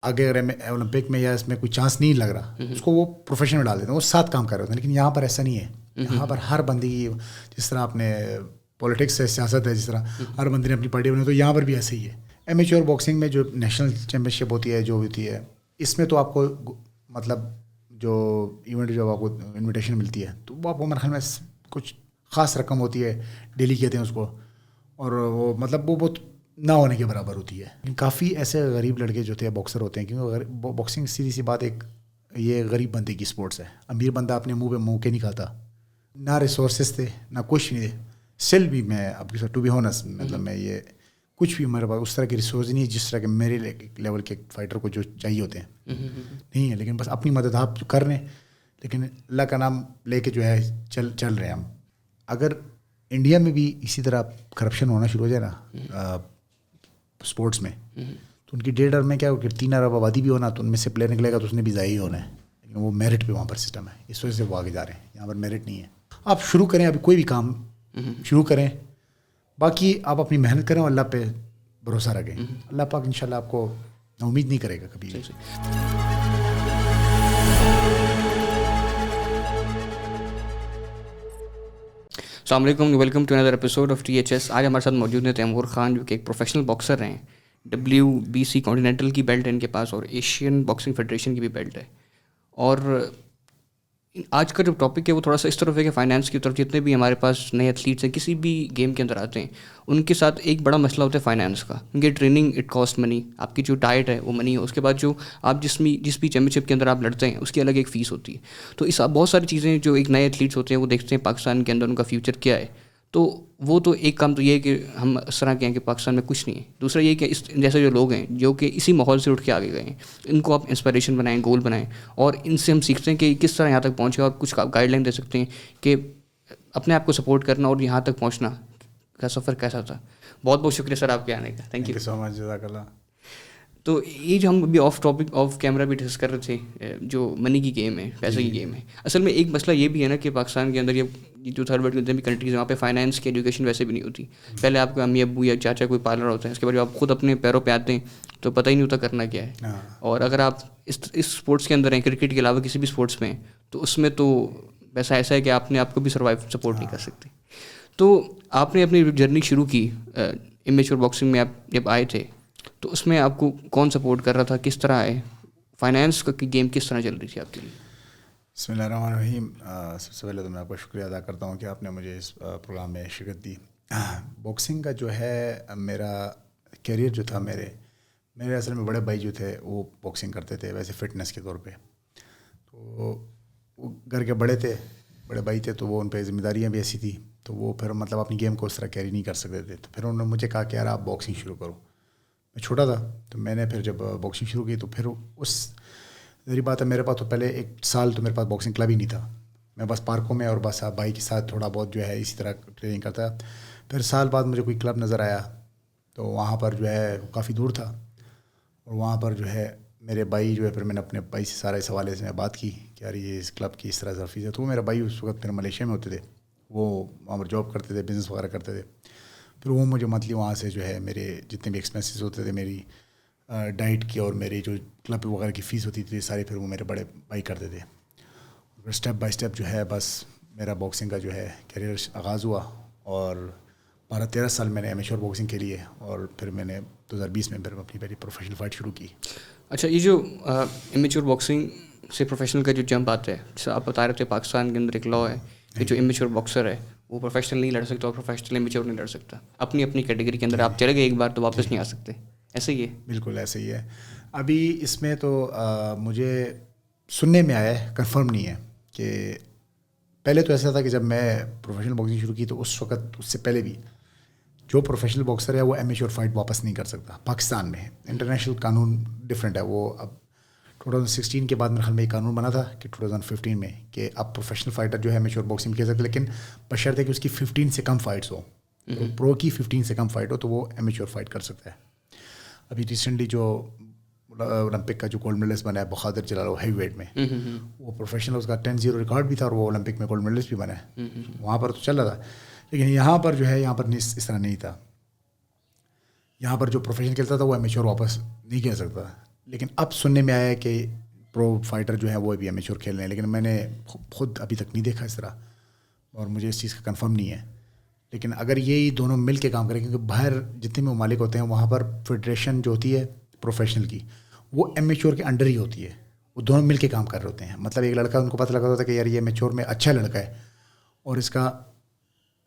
اگر اولمپک میں یا اس میں کوئی چانس نہیں لگ رہا اس کو وہ پروفیشن میں ڈال دیتے ہیں, وہ 7 کام کر رہے ہوتے ہیں. لیکن یہاں پر ایسا نہیں ہے. یہاں پر ہر بندے کی, جس طرح آپ نے پولیٹکس ہے, سیاست ہے, جس طرح ہر بندے نے اپنی پارٹی بنائی, تو یہاں پر بھی ایسے ہی ہے. امیچور باکسنگ میں جو نیشنل چیمپئن شپ ہوتی ہے, جو ہوتی ہے, اس میں تو آپ کو مطلب جو ایونٹ جو آپ کو انویٹیشن ملتی ہے تو وہ آپ کو میرے خیال میں کچھ خاص رقم ہوتی ہے, ڈیلی کہتے ہیں اس کو, اور وہ مطلب وہ بہت نہ ہونے کے برابر ہوتی ہے. لیکن کافی ایسے غریب لڑکے جو تھے باکسر ہوتے ہیں, کیونکہ باکسنگ سیدھی سی بات ایک یہ غریب بندے کی اسپورٹس ہے. امیر بندہ اپنے منہ پہ منہ کے نہیں کھاتا, نہ ریسورسز تھے نہ کچھ نہیں تھے. اسٹل بھی میں آپ کے ساتھ ٹو بی ہونسٹ, مطلب میں یہ کچھ بھی میرے پاس اس طرح کی ریسورس نہیں ہے جس طرح کے میرے لیول کے فائٹر کو جو چاہیے ہوتے ہیں نہیں ہے. لیکن بس اپنی مدد آپ جو کر رہے ہیں, لیکن اللہ کا نام لے کے جو ہے چل رہے ہیں ہم. اگر انڈیا میں بھی اسی طرح کرپشن ہونا شروع ہو جائے نا اسپورٹس میں, تو ان کی 1.5 ارب میں کیا کہ 3 ارب آبادی بھی ہونا, تو ان میں سے پلیئر نکلے گا تو اس نے بھی ضائع ہی ہونا ہے. لیکن وہ میرٹ پہ وہاں پر سسٹم ہے, اس وجہ سے وہ آگے جا رہے ہیں. یہاں پر میرٹ نہیں ہے. آپ شروع کریں, ابھی کوئی بھی کام شروع کریں, باقی آپ اپنی محنت کریں اور اللہ پہ بھروسہ رکھیں. اللہ پاک انشاءاللہ آپ کو امید نہیں کرے گا کبھی. السلام علیکم, welcome to another episode of THS. آج ہمارے ساتھ موجود ہیں تیمور خان, جو کہ ایک پروفیشنل باکسر ہیں. WBC کانٹیننٹل کی بیلٹ ہے ان کے پاس, اور ایشین باکسنگ فیڈریشن کی بھی بیلٹ ہے. اور آج کا جو ٹاپک ہے وہ تھوڑا سا اس طرف ہے کہ فائنانس کی طرف. جتنے بھی ہمارے پاس نئے ایتھلیٹس ہیں کسی بھی گیم کے اندر آتے ہیں, ان کے ساتھ ایک بڑا مسئلہ ہوتا ہے فائنانس کا, کیونکہ ٹریننگ اٹ کاسٹ منی, آپ کی جو ڈائٹ ہے وہ منی ہے, اس کے بعد جو آپ جس بھی چیمپئن شپ کے اندر آپ لڑتے ہیں اس کی الگ ایک فیس ہوتی ہے. تو اس بہت ساری چیزیں جو ایک نئے ایتھلیٹس ہوتے ہیں وہ دیکھتے ہیں پاکستان کے اندر ان کا فیوچر کیا ہے. تو وہ تو ایک کام تو یہ ہے کہ ہم اس طرح کے ہیں کہ پاکستان میں کچھ نہیں ہے. دوسرا یہ کہ اس جیسے جو لوگ ہیں جو کہ اسی ماحول سے اٹھ کے آگے گئے ہیں, ان کو آپ انسپائریشن بنائیں, گول بنائیں, اور ان سے ہم سیکھتے ہیں کہ کس طرح یہاں تک پہنچے, اور کچھ گائیڈ لائن دے سکتے ہیں کہ اپنے آپ کو سپورٹ کرنا اور یہاں تک پہنچنا کا سفر کیسا تھا. بہت بہت شکریہ سر آپ کے آنے کا. تھینک یو سو مچ, جزاک اللہ. تو یہ جو ہم ابھی آف ٹاپک آف کیمرہ بھی ڈسکس کر رہے تھے, جو منی کی گیم ہے, پیسے کی گیم ہے, اصل میں ایک مسئلہ یہ بھی ہے نا کہ پاکستان کے اندر یہ جو تھرڈ ورلڈ کے جتنے بھی کنٹریز ہیں وہاں پہ فائنانس کی ایجوکیشن ویسے بھی نہیں ہوتی. پہلے آپ کا امی ابو یا چاچا کوئی پارلر ہوتا ہے, اس کے بعد جب آپ خود اپنے پیروں پہ آتے ہیں تو پتہ ہی نہیں ہوتا کرنا کیا ہے. اور اگر آپ اس اسپورٹس کے اندر ہیں, کرکٹ کے علاوہ کسی بھی اسپورٹس میں, تو اس میں تو ویسا ایسا ہے کہ آپ نے آپ کو بھی سروائیو سپورٹ نہیں کر سکتے. تو آپ نے اپنی جرنی شروع کی امیچور باکسنگ میں, آپ جب آئے تھے تو اس میں آپ کو کون سپورٹ کر رہا تھا, کس طرح آئے, فائنانس کا گیم کس طرح چل رہی تھی آپ کے لیے؟ بسم اللہ الرحمن الرحیم. سب سے پہلے تو میں آپ کا شکریہ ادا کرتا ہوں کہ آپ نے مجھے اس پروگرام میں شرکت دی. باکسنگ کا جو ہے میرا کیریئر جو تھا, میرے اصل میں بڑے بھائی جو تھے وہ باکسنگ کرتے تھے ویسے فٹنس کے طور پہ. تو وہ گھر کے بڑے بھائی تھے, تو وہ ان پہ ذمہ داریاں بھی ایسی تھیں, تو وہ پھر مطلب اپنی گیم کو اس طرح کیری نہیں کر سکتے تھے. تو پھر انہوں نے مجھے کہا کہ یار آپ باکسنگ شروع کرو. میں چھوٹا تھا تو میں نے پھر جب باکسنگ شروع کی تو پھر اس ذریعہ بات ہے, میرے پاس تو پہلے 1 سال تو میرے پاس باکسنگ کلب ہی نہیں تھا. میں بس پارکوں میں اور بس بھائی کے ساتھ تھوڑا بہت جو ہے اسی طرح ٹریننگ کرتا. پھر سال بعد مجھے کوئی کلب نظر آیا, تو وہاں پر جو ہے کافی دور تھا, اور وہاں پر جو ہے میرے بھائی جو ہے, پھر میں نے اپنے بھائی سے سارا اس حوالے سے میں بات کی کہ یار یہ اس کلب کی اس طرح فیس ہے. تو وہ میرا بھائی اس وقت پھر ملیشیا میں ہوتے تھے, وہ وہاں پر جاب کرتے تھے, بزنس وغیرہ کرتے تھے. پھر وہ مجھے منتھلی وہاں سے جو ہے میرے جتنے بھی ایکسپینسز ہوتے تھے, میری ڈائٹ کی اور میری جو کلب وغیرہ کی فیس ہوتی تھی ساری, پھر وہ میرے بڑے بھائی کرتے تھے. پھر اسٹیپ بائی اسٹیپ جو ہے بس میرا باکسنگ کا جو ہے کیریئر آغاز ہوا, اور 12-13 سال میں نے امیچور باکسنگ کھیلی ہے, اور پھر میں نے 2020 میں پھر اپنی پہلی پروفیشنل فائٹ شروع کی. اچھا, یہ جو امیچور باکسنگ سے پروفیشنل کا جو جمپ آتا ہے, جیسے آپ بتا رہے تھے پاکستان کے اندر ایک لا ہے کہ جو امیچور باکسر ہے وہ پروفیشنل نہیں لڑ سکتا, اور پروفیشنل امیچور نہیں لڑ سکتا. اپنی کیٹیگری کے اندر آپ چلے گئے ایک بار تو واپس نہیں آ سکتے, ایسے ہی ہے؟ بالکل ایسے ہی ہے. ابھی اس میں تو مجھے سننے میں آیا ہے, کنفرم نہیں ہے, کہ پہلے تو ایسا تھا کہ جب میں پروفیشنل باکسنگ شروع کی تو اس وقت اس سے پہلے بھی جو پروفیشنل باکسر ہے وہ امیچور فائٹ واپس نہیں کر سکتا پاکستان میں. انٹرنیشنل قانون ڈفرینٹ ہے. وہ اب 2016 کے بعد میرے خیال میں ایک قانون بنا تھا کہ 2015 میں کہ اب پروفیشنل فائٹر جو ہے امیچور باکسنگ کھیل سکتے, لیکن بشرط ہے کہ اس کی 15 سے کم فائٹس ہو. پرو کی 15 سے کم فائٹ ہو تو وہ امیچور فائٹ کر سکتا ہے. ابھی ریسنٹلی جو اولمپک کا جو گولڈ میڈلسٹ بنا ہے بخادر جلال ہیوی ویٹ میں, وہ پروفیشنل, اس کا 10-0 ریکارڈ بھی تھا, اور وہ اولمپک میں گولڈ میڈلسٹ بھی بنا ہے. وہاں پر تو چل رہا تھا, لیکن یہاں پر جو ہے یہاں پر اس طرح نہیں تھا. یہاں پر جو پروفیشنل کھیلتا تھا وہ امیچور واپس نہیں کھیل سکتا. لیکن اب سننے میں آیا ہے کہ پرو فائٹر جو ہیں وہ بھی امیچور کھیل رہے ہیں, لیکن میں نے خود ابھی تک نہیں دیکھا اس طرح, اور مجھے اس چیز کا کنفرم نہیں ہے. لیکن اگر یہی دونوں مل کے کام کریں, کیونکہ باہر جتنے بھی ممالک ہوتے ہیں وہاں پر فیڈریشن جو ہوتی ہے پروفیشنل کی وہ امیچور کے انڈر ہی ہوتی ہے, وہ دونوں مل کے کام کر رہے ہوتے ہیں. مطلب ایک لڑکا ان کو پتہ لگا ہوتا ہے کہ یار یہ امیچور میں اچھا لڑکا ہے اور اس کا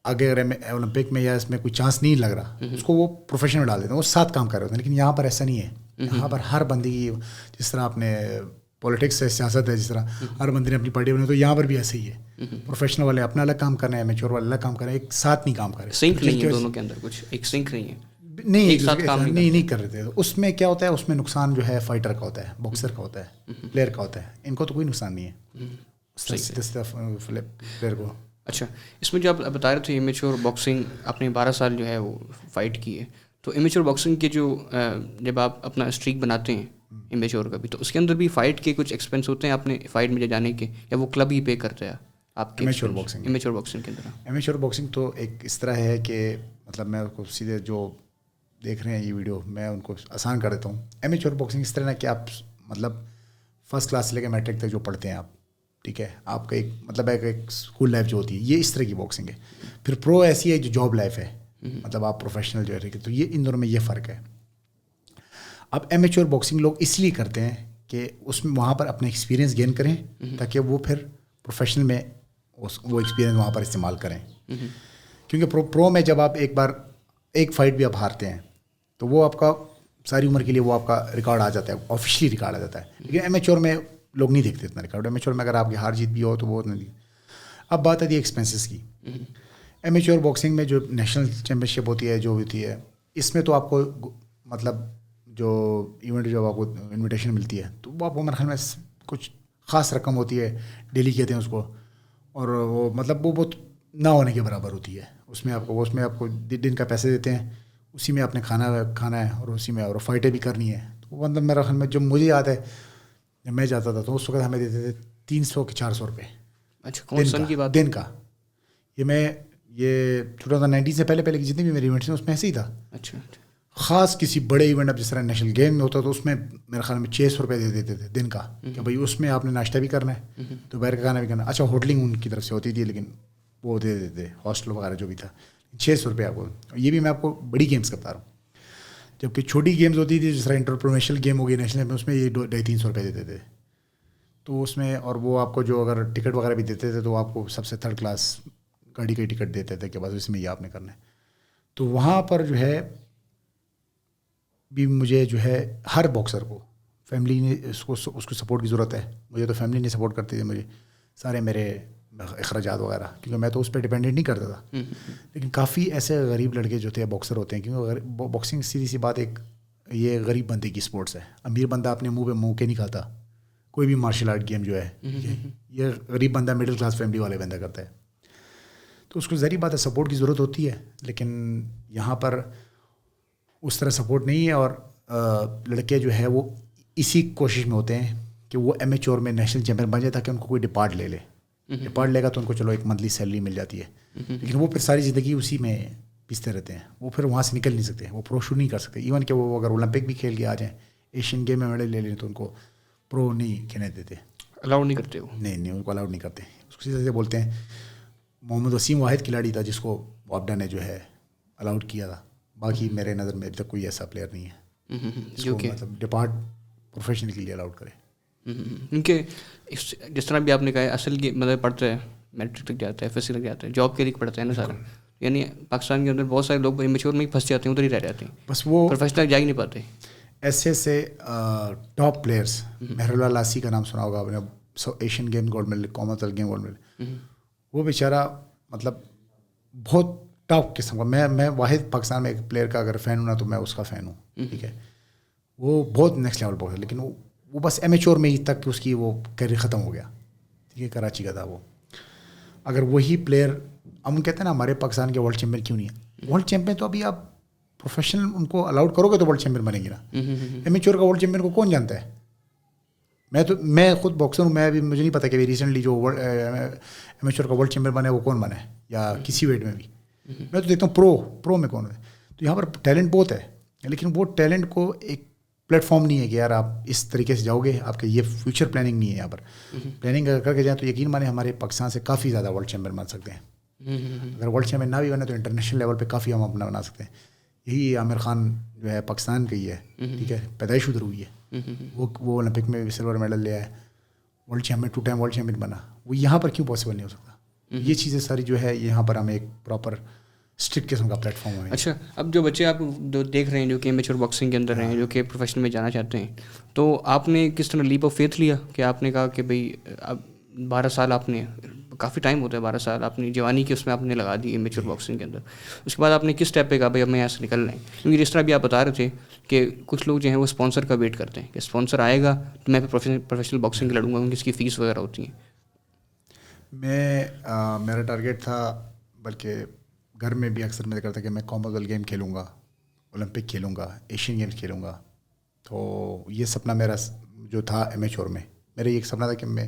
آگے اگر اولمپک میں یا اس میں کوئی چانس نہیں لگ رہا, اس کو وہ پروفیشن میں ڈال دیتے ہیں, وہ ساتھ کام کر رہے ہوتے ہیں. لیکن یہاں پر ایسا نہیں ہے. یہاں پر ہر بندی, جس طرح آپ نے پولیٹکس ہے, سیاست ہے, جس طرح ہر بندے نے اپنی پارٹی بنائی, تو یہاں پر بھی ایسے ہی ہے. پروفیشنل والے اپنا الگ کام کر رہے ہیں, امیچور والے الگ کام کر رہے ہیں, ایک ساتھ نہیں کام کر رہے. سنک نہیں ہے دونوں کے اندر, کچھ ایک سنک نہیں ہے, نہیں کر رہے تھے. اس میں کیا ہوتا ہے, اس میں نقصان جو ہے فائٹر کا ہوتا ہے, باکسر کا ہوتا ہے, پلیئر کا ہوتا ہے. ان کو تو کوئی نقصان نہیں ہے پلیئر کو. اچھا, اس میں جو آپ بتا رہے تھے امیچور باکسنگ آپ نے 12 سال جو ہے وہ فائٹ کی ہے, تو امیچور باکسنگ کے جو جب آپ اپنا اسٹریک بناتے ہیں امیچور کا بھی, تو اس کے اندر بھی فائٹ کے کچھ ایکسپینس ہوتے ہیں اپنے فائٹ میں جانے کے, یا وہ کلب ہی پے کرتا ہے آپ کے امیچور باکسنگ کے اندر؟ امیچور باکسنگ تو ایک اس طرح ہے کہ مطلب میں کو سیدھے جو دیکھ رہے ہیں یہ ویڈیو میں ان کو آسان کر دیتا ہوں. امیچور باکسنگ اس طرح ہے کہ آپ مطلب فرسٹ کلاس سے لے کے میٹرک تک جو پڑھتے ہیں آپ, ٹھیک ہے, آپ کا ایک مطلب ایک اسکول لائف جو ہوتی ہے یہ اس طرح کی باکسنگ ہے. پھر پرو ایسی ہے جو جاب لائف ہے, مطلب آپ پروفیشنل جو ہے, تو یہ ان دونوں میں یہ فرق ہے. اب امیچور باکسنگ لوگ اس لیے کرتے ہیں کہ اس میں وہاں پر اپنا ایکسپیرینس گین کریں تاکہ وہ پھر پروفیشنل میں وہ ایکسپیرینس وہاں پر استعمال کریں. کیونکہ پرو میں جب آپ ایک بار ایک فائٹ بھی آپ ہارتے ہیں تو وہ آپ کا ساری عمر کے لیے وہ آپ کا ریکارڈ آ جاتا ہے, آفیشلی ریکارڈ آ جاتا ہے. لیکن امیچور میں لوگ نہیں دیکھتے اتنا ریکارڈ. امیچور میں اگر آپ کی ہار جیت بھی ہو تو وہ نہیں. اب بات آتی ہے ایکسپینسز کی. امیچور باکسنگ میں جو نیشنل چیمپئن شپ ہوتی ہے جو ہوتی ہے, اس میں تو آپ کو مطلب جو ایونٹ جو آپ کو انویٹیشن ملتی ہے تو وہ آپ کو میرے خیال میں کچھ خاص رقم ہوتی ہے, ڈیلی کہتے ہیں اس کو, اور وہ مطلب وہ بہت نہ ہونے کے برابر ہوتی ہے. اس میں آپ کو دن کا پیسے دیتے ہیں, اسی میں آپ نے کھانا ہے اور اسی میں اور فائٹیں بھی کرنی ہے. تو مطلب میرے خیال میں جو مجھے یاد ہے جب میں جاتا تھا تو اس وقت ہمیں دیتے تھے 300 کے 400 روپے. اچھا, کون سن کی بات؟ دن کا. یہ 2019 سے پہلے کی جتنی بھی میری ایونٹس ہیں اس میں ایسے ہی تھا. اچھا, خاص کسی بڑے ایونٹ اب جس طرح نیشنل گیم میں ہوتا تو اس میں میرے خیال میں 600 روپے دے دیتے تھے دن کا, کہ بھائی اس میں آپ نے ناشتہ بھی کرنا ہے, دوپہر کا کھانا بھی کرنا ہے. اچھا, ہوٹلنگ ان کی طرف سے ہوتی تھی لیکن وہ دے دیتے تھے, ہاسٹل وغیرہ جو بھی تھا. 600 روپے آپ کو. یہ بھی میں آپ کو بڑی گیمس کا بتا رہا ہوں. جبکہ چھوٹی گیمز ہوتی تھی جس طرح انٹرپروفیشنل گیم ہو گئی نیشنل میں, اس میں یہ 250-300 روپے دیتے تھے. تو اس میں اور وہ آپ کو جو اگر ٹکٹ وغیرہ بھی دیتے تھے تو آپ کو سب سے 3rd کلاس گاڑی کا ٹکٹ دیتے تھے کہ بس اس میں یہ آپ نے کرنا ہے. تو وہاں پر جو ہے بھی مجھے جو ہے ہر باکسر کو فیملی نے اس کو سپورٹ کی ضرورت ہے. مجھے تو فیملی نہیں سپورٹ کرتی تھی, مجھے سارے میرے اخراجات وغیرہ, کیونکہ میں تو اس پہ ڈپینڈنٹ نہیں کرتا تھا. لیکن کافی ایسے غریب لڑکے جو تھے باکسر ہوتے ہیں, کیونکہ باکسنگ سیدھی سی بات ایک یہ غریب بندے کی اسپورٹس ہے. امیر بندہ اپنے منہ پہ منہ کے نہیں کھاتا کوئی بھی مارشل آرٹ گیم جو ہے, یہ غریب بندہ مڈل کلاس فیملی والے بندہ کرتا ہے. تو اس کو ظاہری بات ہے سپورٹ کی ضرورت ہوتی ہے, لیکن یہاں پر اس طرح سپورٹ نہیں ہے. اور لڑکے جو ہے وہ اسی کوشش میں ہوتے ہیں کہ وہ امیچور میں نیشنل چیمپئن بن جائے تاکہ ان کو کوئی ڈپارٹ لے لے. ڈپارٹ لے گا تو ان کو چلو ایک منتھلی سیلری مل جاتی ہے, لیکن وہ پھر ساری زندگی اسی میں پیستے رہتے ہیں. وہ پھر وہاں سے نکل نہیں سکتے, وہ پرو شو نہیں کر سکتے. ایون کہ وہ اگر اولمپک بھی کھیل کے آ جائیں, ایشین گیم میں میڈل لے لیں, تو ان کو پرو نہیں کھیلنے دیتے, الاؤڈ نہیں کرتے. نہیں ان کو الاؤڈ نہیں کرتے. اس کو سیدھے بولتے ہیں. محمد وسیم واحد کھلاڑی تھا جس کو وابڈا نے جو ہے الاؤڈ کیا تھا. باقی میرے نظر میں ابھی تک کوئی ایسا پلیئر نہیں ہے جو کہ مطلب ڈپارٹ پروفیشن کے لیے الاؤڈ کرے. کیونکہ جس طرح بھی آپ نے کہا ہے اصل کی مطلب پڑھتا ہے, میٹرک تک جاتا ہے, ایف ایس سی تک جاتا ہے, جاب کے لیے پڑھتا ہے نا سارا. یعنی پاکستان کے اندر بہت سارے لوگ امیچور میں ہی پھنس جاتے ہیں, ادھر ہی رہ جاتے ہیں, بس وہ پروفیشنل جا ہی نہیں پاتے. ایسے ٹاپ پلیئرس, مہر اللہ لاسی کا نام سنا ہوگا آپ نے, Asian game gold medal, Commonwealth game gold medal. وہ بیچارہ مطلب بہت ٹاپ قسم کا, میں واحد پاکستان میں ایک پلیئر کا اگر فین ہوں نا تو میں اس کا فین ہوں, ٹھیک ہے. وہ بہت نیکسٹ لیول باکسر, لیکن وہ بس امیچور میں ہی تک اس کی وہ کیریئر ختم ہو گیا, ٹھیک ہے. کراچی کا تھا وہ. اگر وہی پلیئر ہم کہتے ہیں نا ہمارے پاکستان کے ورلڈ چیمپئن کیوں نہیں ہے, ورلڈ چیمپئن تو ابھی آپ پروفیشنل ان کو الاؤڈ کرو گے تو ورلڈ چیمپئن بنیں گے نا. امیچور کا ورلڈ چیمپئن کو کون جانتا ہے؟ میں خود باکسر ہوں, میں ابھی مجھے نہیں پتا کہ ریسنٹلی جو امیچور کا ورلڈ چیمپئن بنا ہے وہ کون بنا ہے, یا کسی ویٹ میں بھی. میں تو دیکھتا ہوں پرو میں کون ہے. تو یہاں پر ٹیلنٹ بہت ہے, لیکن وہ ٹیلنٹ کو ایک پلیٹ فارم نہیں ہے کہ یار آپ اس طریقے سے جاؤ گے, آپ کے یہ فیوچر پلاننگ نہیں ہے یہاں پر. پلاننگ اگر کر کے جائیں تو یقین مانیں ہمارے پاکستان سے کافی زیادہ ورلڈ چیمپئن بن سکتے ہیں. اگر ورلڈ چیمپئن نہ بھی بنے تو انٹرنیشنل لیول پہ کافی ہم اپنا بنا سکتے ہیں. یہی عامر خان جو ہے پاکستان کا ہی ہے, ٹھیک ہے, پیدائش ادھر ہوئی ہے, وہ اولمپک میں بھی سلور میڈل لیا ہے, world champion 2 time world champion بنا. وہ یہاں پر کیوں پاسبل نہیں ہو سکتا؟ یہ چیزیں ساری جو ہے یہاں پر ہمیں ایک پراپر اسٹرکٹ قسم کا پلیٹ فارم ہے. اچھا, اب جو بچے آپ جو دیکھ رہے ہیں جو کہ امیچور باکسنگ کے اندر ہیں, جو کہ پروفیشنل میں جانا چاہتے ہیں, تو آپ نے کس طرح لیپ آف فیتھ لیا کہ آپ نے کہا کہ بھائی اب 12 سال آپ نے, کافی ٹائم ہوتا ہے 12 سال اپنی جوانی کی اس میں آپ نے لگا دی امیچور باکسنگ کے اندر, اس کے بعد آپ نے کس اسٹیپ پہ کہا بھائی اب میں یہاں سے نکل رہے ہیں؟ کیونکہ جس طرح بھی آپ بتا رہے تھے کہ کچھ لوگ جو ہیں وہ اسپانسر کا ویٹ کرتے ہیں کہ اسپانسر آئے گا تو میں پروفیشنل باکسنگ لڑوں گا, کیونکہ اس کی فیس وغیرہ ہوتی ہیں. میرا ٹارگیٹ تھا, بلکہ گھر میں بھی اکثر میں کرتا کہ میں کامن ویلتھ گیم کھیلوں گا, اولمپک کھیلوں گا, ایشین گیمز کھیلوں گا. تو یہ سپنا میرا جو تھا امیچور میں, میرا یہ ایک سپنا تھا کہ میں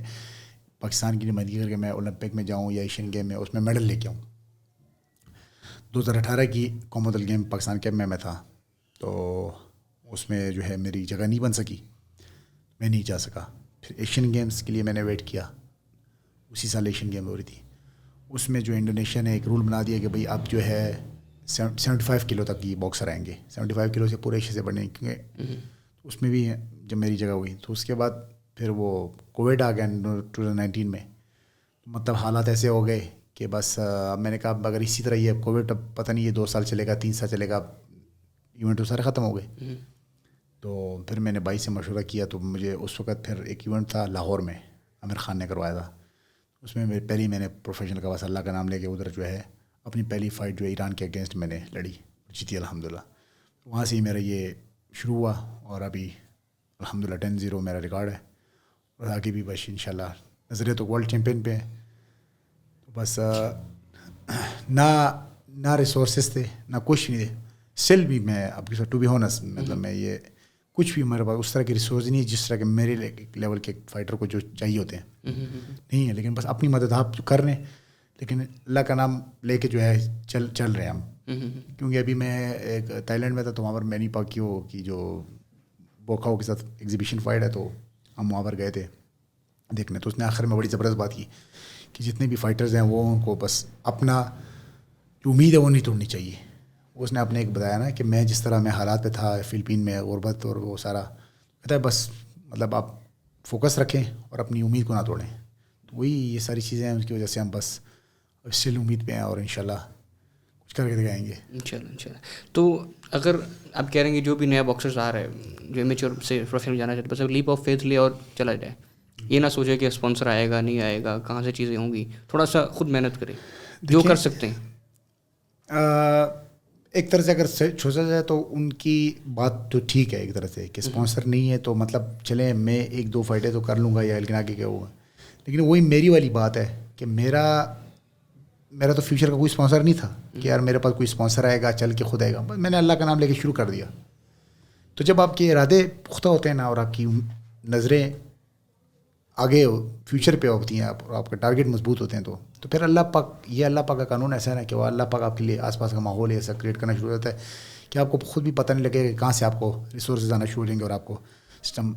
پاکستان کی نمائندگی کر کے میں اولمپک میں جاؤں یا ایشین گیم میں اس میں میڈل لے کے آؤں. 2018 کی common wealth game Pakistan camp میں تھا, تو اس میں جو ہے میری جگہ نہیں بن سکی, میں نہیں جا سکا. پھر ایشین گیمز کے لیے میں نے ویٹ کیا, اسی سال ایشین گیم ہو رہی تھی. اس میں جو انڈونیشیا نے ایک رول بنا دیا کہ بھائی اب جو ہے 75 کلو تک یہ باکسر آئیں گے, 75 کلو سے پورے ایشیا سے بڑھیں, کیونکہ اس میں بھی جب میری جگہ ہوئی تو اس کے بعد پھر وہ کووڈ آ گیا 2019 میں. مطلب حالات ایسے ہو گئے کہ بس میں نے کہا اگر اسی طرح یہ کووڈ اب پتہ نہیں یہ 2 سال چلے گا 3 سال چلے گا, ایونٹ تو سارے ختم ہو گئے. تو پھر میں نے بھائی سے مشورہ کیا, تو مجھے اس وقت پھر ایک ایونٹ تھا لاہور میں, عامر خان نے کروایا تھا. اس میں میں نے پروفیشنل کا بس اللہ کا نام لے کے ادھر جو ہے اپنی پہلی فائٹ جو ہے ایران کے اگینسٹ میں نے لڑی, جیتی الحمدللہ. وہاں سے ہی میرا یہ شروع ہوا, اور ابھی الحمدللہ 10-0 میرا ریکارڈ ہے, اور آگے بھی بس انشاءاللہ نظریہ تو ورلڈ چیمپئن پہ ہے. تو بس نہ ریسورسز تھے نہ کچھ نہیں تھے. اسٹل بھی میں اب ٹو بی ہونس, مطلب میں یہ کچھ بھی میرے پاس اس طرح کی ریسورس نہیں ہے جس طرح کے میرے لیول کے فائٹر کو جو چاہیے ہوتے ہیں نہیں ہے. لیکن بس اپنی مدد آپ کر رہے ہیں, لیکن اللہ کا نام لے کے جو ہے چل رہے ہیں ہم. کیونکہ ابھی میں ایک تھائی لینڈ میں تھا, تو وہاں پر مینی پاکیو کی جو بوکاؤ کے ساتھ ایگزیبیشن فائٹ ہے, تو ہم وہاں پر گئے تھے دیکھنے. تو اس نے آخر میں بڑی زبردست بات کی کہ جتنے بھی فائٹرز ہیں وہ ان کو بس اپنا جو امید ہے وہ نہیں توڑنی چاہیے. اس نے آپ نے ایک بتایا نا کہ میں جس طرح میں حالات پہ تھا فلپین میں غربت اور وہ سارا, کہتا ہے بس مطلب آپ فوکس رکھیں اور اپنی امید کو نہ توڑیں. تو وہی یہ ساری چیزیں ہیں, اس کی وجہ سے ہم بس اسٹل امید پہ ہیں, اور انشاءاللہ کچھ کر کے دکھائیں گے انشاءاللہ. تو اگر آپ کہہ رہے ہیں کہ جو بھی نیا باکسرز آ رہا ہے جو امیچور سے پروفیشنل جانا چاہتے ہیں, بس لیپ آف فیتھ لے اور چلا جائے, یہ نہ سوچے کہ اسپانسر آئے گا نہیں آئے گا, کہاں سے چیزیں ہوں گی, تھوڑا سا خود محنت کریں جو کر سکتے ہیں. ایک طرح سے اگر سوچا جائے تو ان کی بات تو ٹھیک ہے ایک طرح سے کہ اسپانسر نہیں ہے تو مطلب چلیں میں 1-2 فائٹیں تو کر لوں گا یا لیکن آگے کیا ہوگا. لیکن وہی میری والی بات ہے کہ میرا تو فیوچر کا کوئی اسپانسر نہیں تھا کہ یار میرے پاس کوئی اسپانسر آئے گا چل کے خود آئے گا. میں نے اللہ کا نام لے کے شروع کر دیا. تو جب آپ کے ارادے پختہ ہوتے ہیں نا, اور آپ کی نظریں آگے فیوچر پہ ہوتی ہیں, اور آپ کا ٹارگیٹ مضبوط ہوتے ہیں, تو پھر اللہ پاک کا قانون ایسا ہے نا کہ وہ اللہ پاک آپ کے لیے آس پاس کا ماحول ایسا کریٹ کرنا شروع ہوتا ہے کہ آپ کو خود بھی پتہ نہیں لگے کہ کہاں سے آپ کو ریسورسز آنا شروع ہو جائیں گے اور آپ کو سسٹم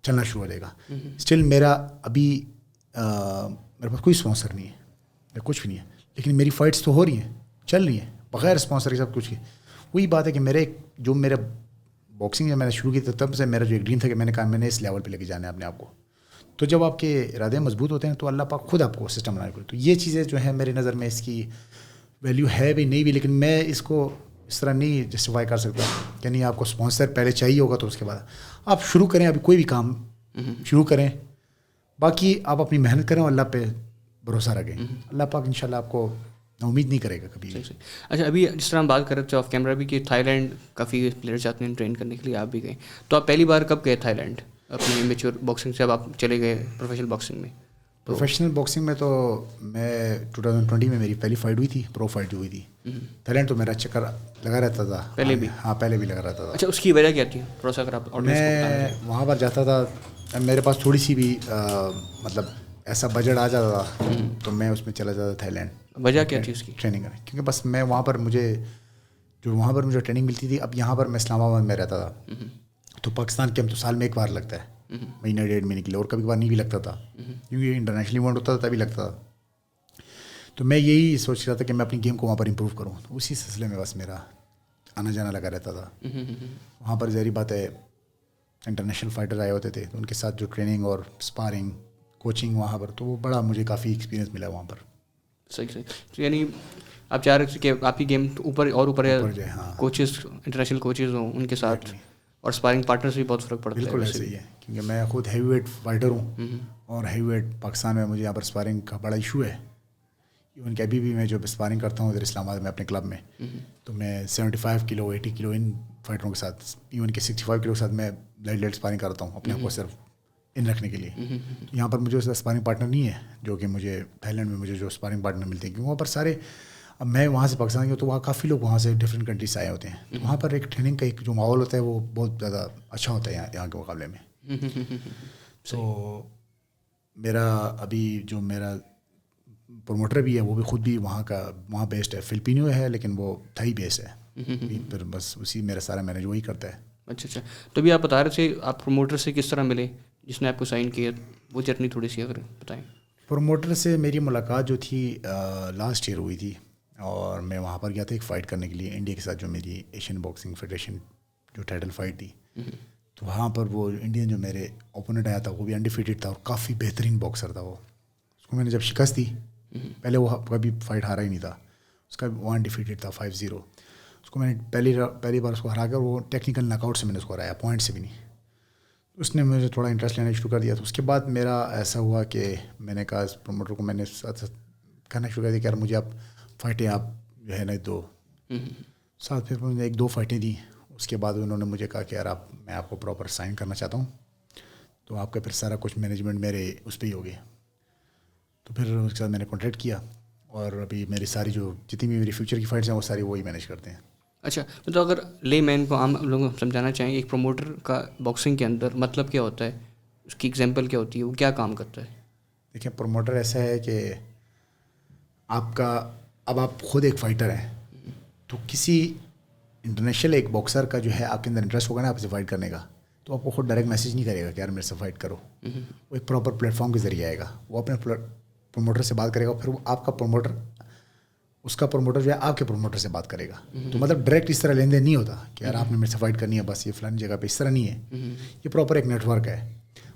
چلنا شروع ہو جائے گا. اسٹل میرا ابھی میرے پاس کوئی اسپانسر نہیں ہے, کچھ بھی نہیں ہے, لیکن میری فائٹس تو ہو رہی ہیں, چل رہی ہیں بغیر اسپانسر کے سب کچھ کی. وہی بات ہے کہ میرا باکسنگ جب میں نے شروع کی تب سے میرا جو ایک ڈریم تھا کہ میں نے کہا میں نے اس لیول پہ لے کے جانا ہے اپنے آپ کو. تو جب آپ کے ارادے مضبوط ہوتے ہیں تو اللہ پاک خود آپ کو سسٹم بنانے کو. تو یہ چیزیں جو ہیں میری نظر میں اس کی ویلیو ہے بھی نہیں بھی, لیکن میں اس کو اس طرح نہیں جسٹیفائی کر سکتا کہ نہیں آپ کو اسپانسر پہلے چاہیے ہوگا تو اس کے بعد آپ شروع کریں. ابھی کوئی بھی کام شروع کریں, باقی آپ اپنی محنت کریں اور اللہ پہ بھروسہ رکھیں. اللہ پاک انشاءاللہ آپ کو امید نہیں کرے گا کبھی. اچھا, ابھی جس طرح ہم بات کر رہے تھے آف کیمرہ بھی کہ تھائی لینڈ کافی پلیئرز جاتے ہیں ٹرین کرنے کے لیے, آپ بھی گئے, تو آپ پہلی بار کب گئے تھائی لینڈ اپنی میچور باکسنگ سے, اب آپ چلے گئے پروفیشنل باکسنگ میں؟ پروفیشنل باکسنگ میں تو میں 2020 میں میری پہلی فائٹ ہوئی تھی, پرو فائٹ جو ہوئی تھی. تھائی لینڈ تو میرا چکر لگا رہتا تھا پہلے بھی. ہاں پہلے بھی لگا رہتا تھا. اچھا, اس کی وجہ کیا تھی تھوڑا سا اگر آپ میں وہاں پر جاتا تھا, میرے پاس تھوڑی سی بھی مطلب ایسا بجٹ آ جاتا تھا تو میں اس میں چلا جاتا تھا تھائی لینڈ. وجہ کیا تھی اس کی؟ ٹریننگ کرنے, کیونکہ بس میں وہاں پر مجھے ٹریننگ ملتی تھی. اب یہاں پر میں اسلام آباد میں رہتا تھا تو پاکستان کے ہم تو سال میں ایک بار لگتا ہے, مہینہ 1.5 مہینے کے لیے, اور کبھی کبھار نہیں بھی لگتا تھا کیونکہ انٹرنیشنل ایونٹ ہوتا تھا تبھی لگتا تھا. تو میں یہی سوچ رہا تھا کہ میں اپنی گیم کو وہاں پر امپروو کروں, تو اسی سلسلے میں بس میرا آنا جانا لگا رہتا تھا. وہاں پر ظاہری بات ہے انٹرنیشنل فائٹر آئے ہوتے تھے, تو ان کے ساتھ جو ٹریننگ اور اسپارنگ کوچنگ وہاں پر, تو وہ بڑا مجھے کافی ایکسپیرینس ملا وہاں پر. صحیح. تو یعنی آپ چاہ رہے تھے کہ آپ کی گیم اوپر اور اوپر کوچز انٹرنیشنل کوچز ہوں ان کے ساتھ, اور اسپارنگ پارٹنر سے بھی بہت فرق پڑتا ہے. بالکل ایسا ہی ہے, کیونکہ میں خود ہیوی ویٹ فائٹر ہوں, اور ہیوی ویٹ پاکستان میں مجھے یہاں پر اسپارنگ کا بڑا ایشو ہے. ایون کہ ابھی بھی میں جو اسپارنگ کرتا ہوں ادھر اسلام آباد میں اپنے کلب میں, تو میں 75 کلو 80 کلو ان فائٹروں کے ساتھ, ایون کہ 65 کلو کے ساتھ میں لائٹ اسپارنگ کرتا ہوں اپنے آپ کو صرف ان رکھنے کے لیے. یہاں پر مجھے اسپارنگ پارٹنر نہیں ہے جو کہ مجھے تھائی لینڈ میں مجھے جو اسپارنگ پارٹنر ملتے ہیں, کیونکہ وہاں پر سارے, اب میں وہاں سے پاکستان گیا تو وہاں کافی لوگ وہاں سے ڈفرینٹ کنٹریز سے آئے ہوتے ہیں, تو وہاں پر ایک ٹریننگ کا ایک جو ماحول ہوتا ہے وہ بہت زیادہ اچھا ہوتا ہے یہاں کے مقابلے میں. تو میرا ابھی جو میرا پروموٹر بھی ہے وہ بھی خود بھی وہاں بیسڈ ہے, فلپینو ہے لیکن وہ تھائی بیس ہے, پھر بس اسی میرا سارا مینیج وہی کرتا ہے. اچھا. تو ابھی آپ بتا رہے تھے آپ پروموٹر سے کس طرح ملے جس نے آپ کو سائن کیا, وہ جرنی تھوڑی سی اگر بتائیں. پروموٹر سے میری ملاقات جو تھی لاسٹ ایئر ہوئی تھی, اور میں وہاں پر گیا تھا ایک فائٹ کرنے کے لیے انڈیا کے ساتھ, جو میری ایشین باکسنگ فیڈریشن جو ٹائٹل فائٹ تھی. تو وہاں پر وہ انڈین جو میرے اوپوننٹ آیا تھا وہ بھی انڈیفیٹڈ تھا اور کافی بہترین باکسر تھا. وہ اس کو میں نے جب شکست دی, پہلے وہ کبھی فائٹ ہارا ہی نہیں تھا, اس کا وہ انڈیفیٹڈ تھا 5-0. اس کو میں نے پہلی بار اس کو ہرا کر وہ ٹیکنیکل ناک آؤٹ سے میں نے اس کو ہرایا, پوائنٹ سے بھی نہیں. اس نے مجھے تھوڑا انٹرسٹ لینا شروع کر دیا. تو اس کے بعد میرا ایسا ہوا کہ میں نے کہا اس پروموٹر کو, میں نے ساتھ کہنا شروع کر دیا کہ یار مجھے آپ فائٹیں آپ جو ہے نا دو ساتھ, پھر انہوں نے 1-2 فائٹیں دی. اس کے بعد انہوں نے مجھے کہا کہ یار میں آپ کو پراپر سائن کرنا چاہتا ہوں, تو آپ کا پھر سارا کچھ مینجمنٹ میرے اس پہ ہی ہو گیا. تو پھر اس کے ساتھ میں نے کانٹیکٹ کیا, اور ابھی میری ساری جو جتنی بھی میری فیوچر کی فائٹس ہیں وہ ساری وہی مینیج کرتے ہیں. اچھا, تو اگر لے مین کو عام لوگوں کو سمجھانا چاہیں ایک پروموٹر کا باکسنگ کے اندر مطلب کیا ہوتا ہے, اس کی ایگزامپل کیا ہوتی ہے, وہ کیا کام کرتا ہے؟ دیکھیں پروموٹر ایسا ہے کہ اب آپ خود ایک فائٹر ہیں, تو کسی انٹرنیشنل ایک باکسر کا جو ہے آپ کے اندر انٹرسٹ ہوگا نا آپ سے فائٹ کرنے کا, تو آپ کو خود ڈائریکٹ میسیج نہیں کرے گا کہ یار میرے سے فائٹ کرو. وہ ایک پراپر پلیٹ فارم کے ذریعے آئے گا, وہ اپنے پروموٹر سے بات کرے گا, پھر وہ آپ کا پروموٹر اس کا پروموٹر جو ہے آپ کے پروموٹر سے بات کرے گا. تو مطلب ڈائریکٹ اس طرح لین دین نہیں ہوتا کہ یار آپ نے میرے سے فائٹ کرنی ہے بس یہ فلانی جگہ پہ, اس طرح نہیں ہے. یہ پراپر ایک نیٹ ورک ہے.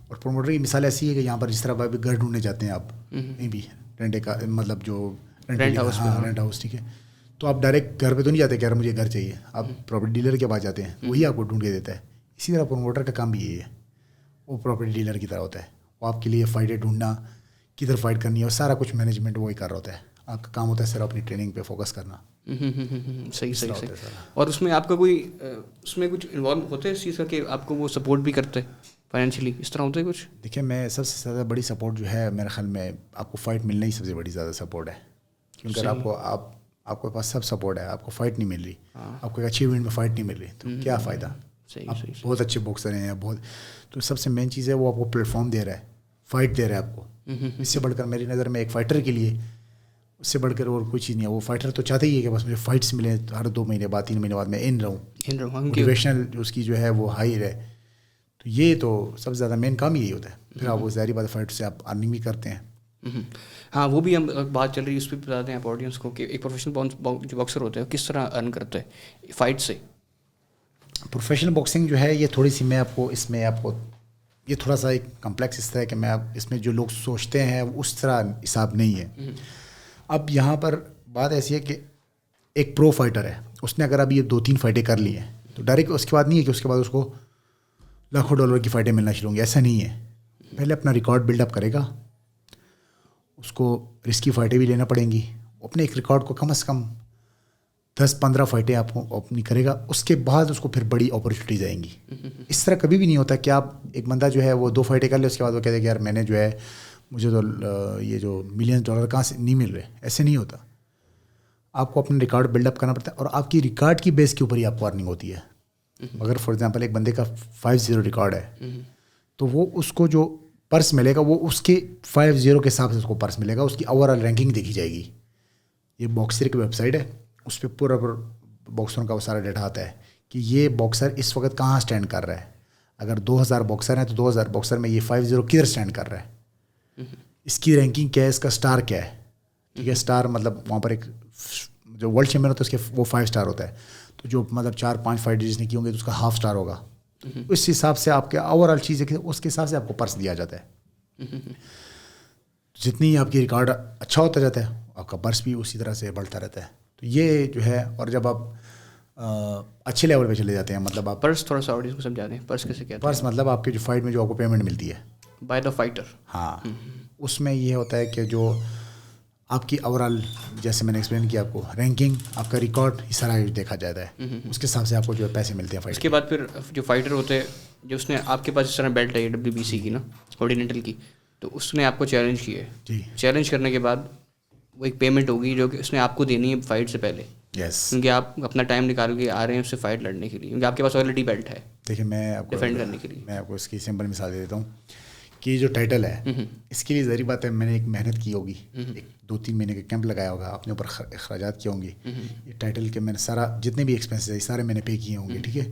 اور پروموٹر کی مثال ایسی ہے کہ یہاں پر جس طرح گھر ڈھونڈنے جاتے ہیں آپ کہیں بھی رینٹ کا, مطلب جو رینٹ ہاؤس, ٹھیک ہے, تو آپ ڈائریکٹ گھر پہ تو نہیں جاتے کہ یار مجھے گھر چاہیے, آپ پراپرٹی ڈیلر کے پاس جاتے ہیں, وہی آپ کو ڈھونڈ کے دیتا ہے. اسی طرح پروموٹر کا کام بھی یہی ہے, وہ پراپرٹی ڈیلر کی طرح ہوتا ہے. وہ آپ کے لیے فائٹیں ڈھونڈنا, کدھر فائٹ کرنی ہے, اور سارا کچھ مینجمنٹ وہی کر رہا ہوتا ہے. آپ کا کام ہوتا ہے صرف اپنی ٹریننگ پہ فوکس کرنا. صحیح. اور اس میں آپ کا کوئی اس میں کچھ انوالو ہوتا ہے اس چیز کا کہ آپ کو وہ سپورٹ بھی کرتا ہے فائنینشلی, اس طرح ہوتا ہے کچھ؟ دیکھیں میں سب سے زیادہ بڑی سپورٹ جو ہے میرے خیال میں آپ کو فائٹ ملنا ہی سب سے بڑی زیادہ سپورٹ ہے. کیونکہ آپ کے پاس سب سپورٹ ہے, آپ کو فائٹ نہیں مل رہی, آپ کو ایک اچھی ایونٹ میں فائٹ نہیں مل رہی, تو کیا فائدہ. آپ بہت اچھے باکسر ہیں بہت, تو سب سے مین چیز ہے وہ آپ کو پلیٹ فارم دے رہا ہے, فائٹ دے رہا ہے آپ کو. اس سے بڑھ کر میری نظر میں ایک فائٹر کے لیے اس سے بڑھ کر اور کوئی چیز نہیں ہے. وہ فائٹر تو چاہتے ہی ہے کہ بس مجھے فائٹس ملیں, ہر 2 مہینے بعد 3 مہینے بعد میں ان رہوں, موٹیویشنل اس کی جو ہے وہ ہائی رہے. تو یہ تو سب سے زیادہ مین کام یہی ہوتا ہے. پھر آپ وہ ظاہری بات فائٹ سے آپ ارننگ بھی کرتے ہیں. ہاں, وہ بھی ہم بات چل رہی ہے اس پہ بتا دیں آپ آڈینس کو کہ ایک پروفیشنل جو باکسر ہوتا ہے کس طرح ارن کرتا ہے فائٹ سے. پروفیشنل باکسنگ جو ہے یہ تھوڑی سی میں آپ کو اس میں آپ کو یہ تھوڑا سا ایک کمپلیکس اس طرح ہے کہ میں اس میں جو لوگ سوچتے ہیں اس طرح حساب نہیں ہے. اب یہاں پر بات ایسی ہے کہ ایک پرو فائٹر ہے, اس نے اگر اب یہ 2-3 فائٹیں کر لی ہیں تو ڈائریکٹ اس کے بعد نہیں ہے کہ اس کے بعد اس کو لاکھوں ڈالر کی فائٹیں ملنا شروع ہوں گی, ایسا نہیں ہے. پہلے اپنا ریکارڈ بلڈ اپ کرے گا, اس کو رسکی فائٹیں بھی لینا پڑیں گی, اپنے ایک ریکارڈ کو کم از کم 10-15 فائٹیں آپ کو اپنی کرے گا, اس کے بعد اس کو پھر بڑی اپرچونیٹیز آئیں گی. اس طرح کبھی بھی نہیں ہوتا کہ آپ ایک بندہ جو ہے وہ 2 فائٹیں کر لے اس کے بعد وہ کہتے ہیں کہ یار میں نے جو ہے مجھے تو یہ جو $ملین کہاں سے نہیں مل رہے. ایسے نہیں ہوتا. آپ کو اپنا ریکارڈ بلڈ اپ کرنا پڑتا ہے, اور آپ کی ریکارڈ کی بیس کے اوپر ہی آپ کو ارننگ ہوتی ہے. اگر فار ایگزامپل ایک بندے کا 5-0 ریکارڈ ہے تو وہ اس کو جو پرس ملے گا وہ اس کے 5-0 کے حساب سے اس کو پرس ملے گا. اس کی اوور آل رینکنگ دیکھی جائے گی. یہ باکسر کی ویب سائٹ ہے, اس پہ پورا باکسروں کا وہ سارا ڈیٹا آتا ہے کہ یہ باکسر اس وقت کہاں اسٹینڈ کر رہا ہے. اگر 2000 باکسر ہیں تو 2000 باکسر میں یہ 5-0 کدھر اسٹینڈ کر رہا ہے, اس کی رینکنگ کیا ہے, اس کا اسٹار کیا ہے, ٹھیک ہے. اسٹار مطلب وہاں پر ایک جو ورلڈ چیمپئن ہوتا ہے اس کے وہ 5 اسٹار ہوتا ہے, تو جو مطلب 4-5 فائٹ جس نے کی ہوں گے تو اس کا ہاف اسٹار ہوگا. اس حساب سے آپ کے اوور آل چیز ہے, اس کے حساب سے آپ کو پرس دیا جاتا ہے. جتنی آپ کی ریکارڈ اچھا ہوتا جاتا ہے آپ کا پرس بھی اسی طرح سے بڑھتا رہتا ہے. تو یہ جو ہے, اور جب آپ اچھے لیول پہ چلے جاتے ہیں, مطلب آپ پرس تھوڑا سا آڈینس کو سمجھا دیں, پرس کیسے کہتے ہیں؟ پرس مطلب آپ کے جو فائٹ میں جو آپ کو پیمنٹ ملتی ہے بائی دا فائٹر. ہاں, اس میں یہ ہوتا ہے کہ جو آپ کی اوور آل, جیسے میں نے ایکسپلین کیا آپ کو, رینکنگ, آپ کا ریکارڈ, یہ سارا دیکھا جاتا ہے. اس کے حساب سے آپ کو جو ہے پیسے ملتے ہیں فائٹ. اس کے بعد پھر جو فائٹر ہوتے ہیں, جو اس نے آپ کے پاس اس طرح بیلٹ ہے WBC کی نا, کانٹیننٹل کی, تو اس نے آپ کو چیلنج کیا ہے. جی, چیلنج کرنے کے بعد وہ ایک پیمنٹ ہوگی جو کہ اس نے آپ کو دینی ہے فائٹ سے پہلے. یس, کیونکہ آپ اپنا ٹائم نکال کے آ رہے ہیں اس سے فائٹ لڑنے کے لیے, کیونکہ آپ کے پاس آلریڈی بیلٹ ہے. دیکھیے میں آپ کو ڈیفینڈ کرنے کے لیے, میں آپ کو اس کی سمپل مثال دے دیتا ہوں کہ یہ جو ٹائٹل ہے, اس کے لیے ظاہری بات ہے میں نے ایک محنت کی ہوگی, ایک 2-3 مہینے کا کیمپ لگایا ہوگا, اپنے اوپر اخراجات کیے ہوں گے. یہ ٹائٹل کے میں نے سارا جتنے بھی ایکسپینسز ہیں سارے میں نے پے کیے ہوں گے, ٹھیک ہے.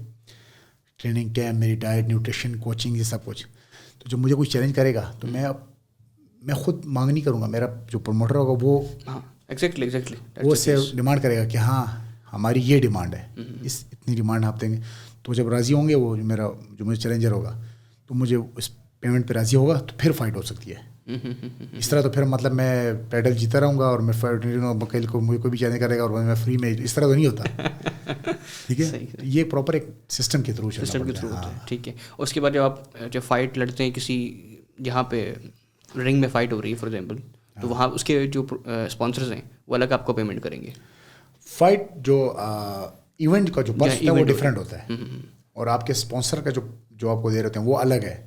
ٹریننگ کیمپ, میری ڈائٹ, نیوٹریشن, کوچنگ, یہ سب کچھ. تو جب مجھے کوئی چیلنج کرے گا تو میں خود مانگ نہیں کروں گا, میرا جو پروموٹر ہوگا وہ ایگزیکٹلی وہ اس سے ڈیمانڈ کرے گا کہ ہاں ہماری یہ ڈیمانڈ ہے, اس اتنی ڈیمانڈ آپ دیں گے. تو جب راضی ہوں گے وہ جو مجھے چیلنجر ہوگا, تو مجھے اس پیمنٹ پہ راضی ہوگا تو پھر فائٹ ہو سکتی ہے. اس طرح تو پھر مطلب میں ٹائٹل جیتا رہوں گا اور میں فائٹ کل کو مجھے کوئی بھی چیلنج کرے گا اور میں فری میں, اس طرح تو نہیں ہوتا. ٹھیک ہے, یہ پراپر ایک سسٹم کے تھرو ہوتا ہے. ٹھیک ہے. اس کے بعد جب فائٹ لڑتے ہیں کسی جہاں پہ رنگ میں فائٹ ہو رہی ہے فار ایگزامپل, تو وہاں اس کے جو اسپانسرز ہیں وہ الگ آپ کو پیمنٹ کریں گے. فائٹ جو ایونٹ کا جو پرس ہوتا ہے وہ ڈفرینٹ ہوتا ہے, اور آپ کے اسپانسر کا جو آپ کو دے رہے ہوتے ہیں وہ الگ ہے.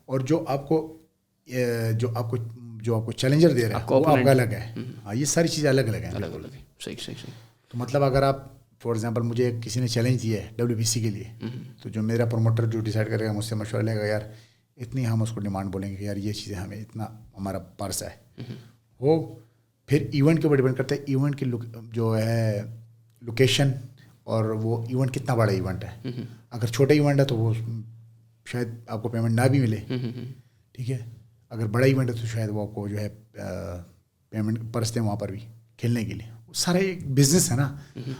اور جو آپ کو چیلنجر دے رہے ہیں وہ آپ کا الگ ہے. ہاں, یہ ساری چیزیں الگ الگ ہیں. صحیح. تو مطلب اگر آپ فار ایگزامپل مجھے کسی نے چیلنج دیا ہے WBC کے لیے, تو جو میرا پروموٹر جو ڈیسائڈ کرے گا, مجھ سے مشورہ لے گا, یار اتنی ہم اس کو ڈیمانڈ بولیں گے کہ یار یہ چیزیں ہمیں اتنا ہمارا پرس ہے. وہ پھر ایونٹ کے اوپر ڈپینڈ کرتا ہے, ایونٹ کی جو ہے لوکیشن, اور وہ ایونٹ کتنا بڑا ایونٹ ہے. اگر چھوٹا ایونٹ ہے تو وہ شاید آپ کو پیمنٹ نہ بھی ملے, ٹھیک ہے. اگر بڑا ایونٹ ہے تو شاید وہ آپ کو جو ہے پیمنٹ پرس دیں وہاں پر بھی کھیلنے کے لیے. سارا ایک بزنس ہے نا.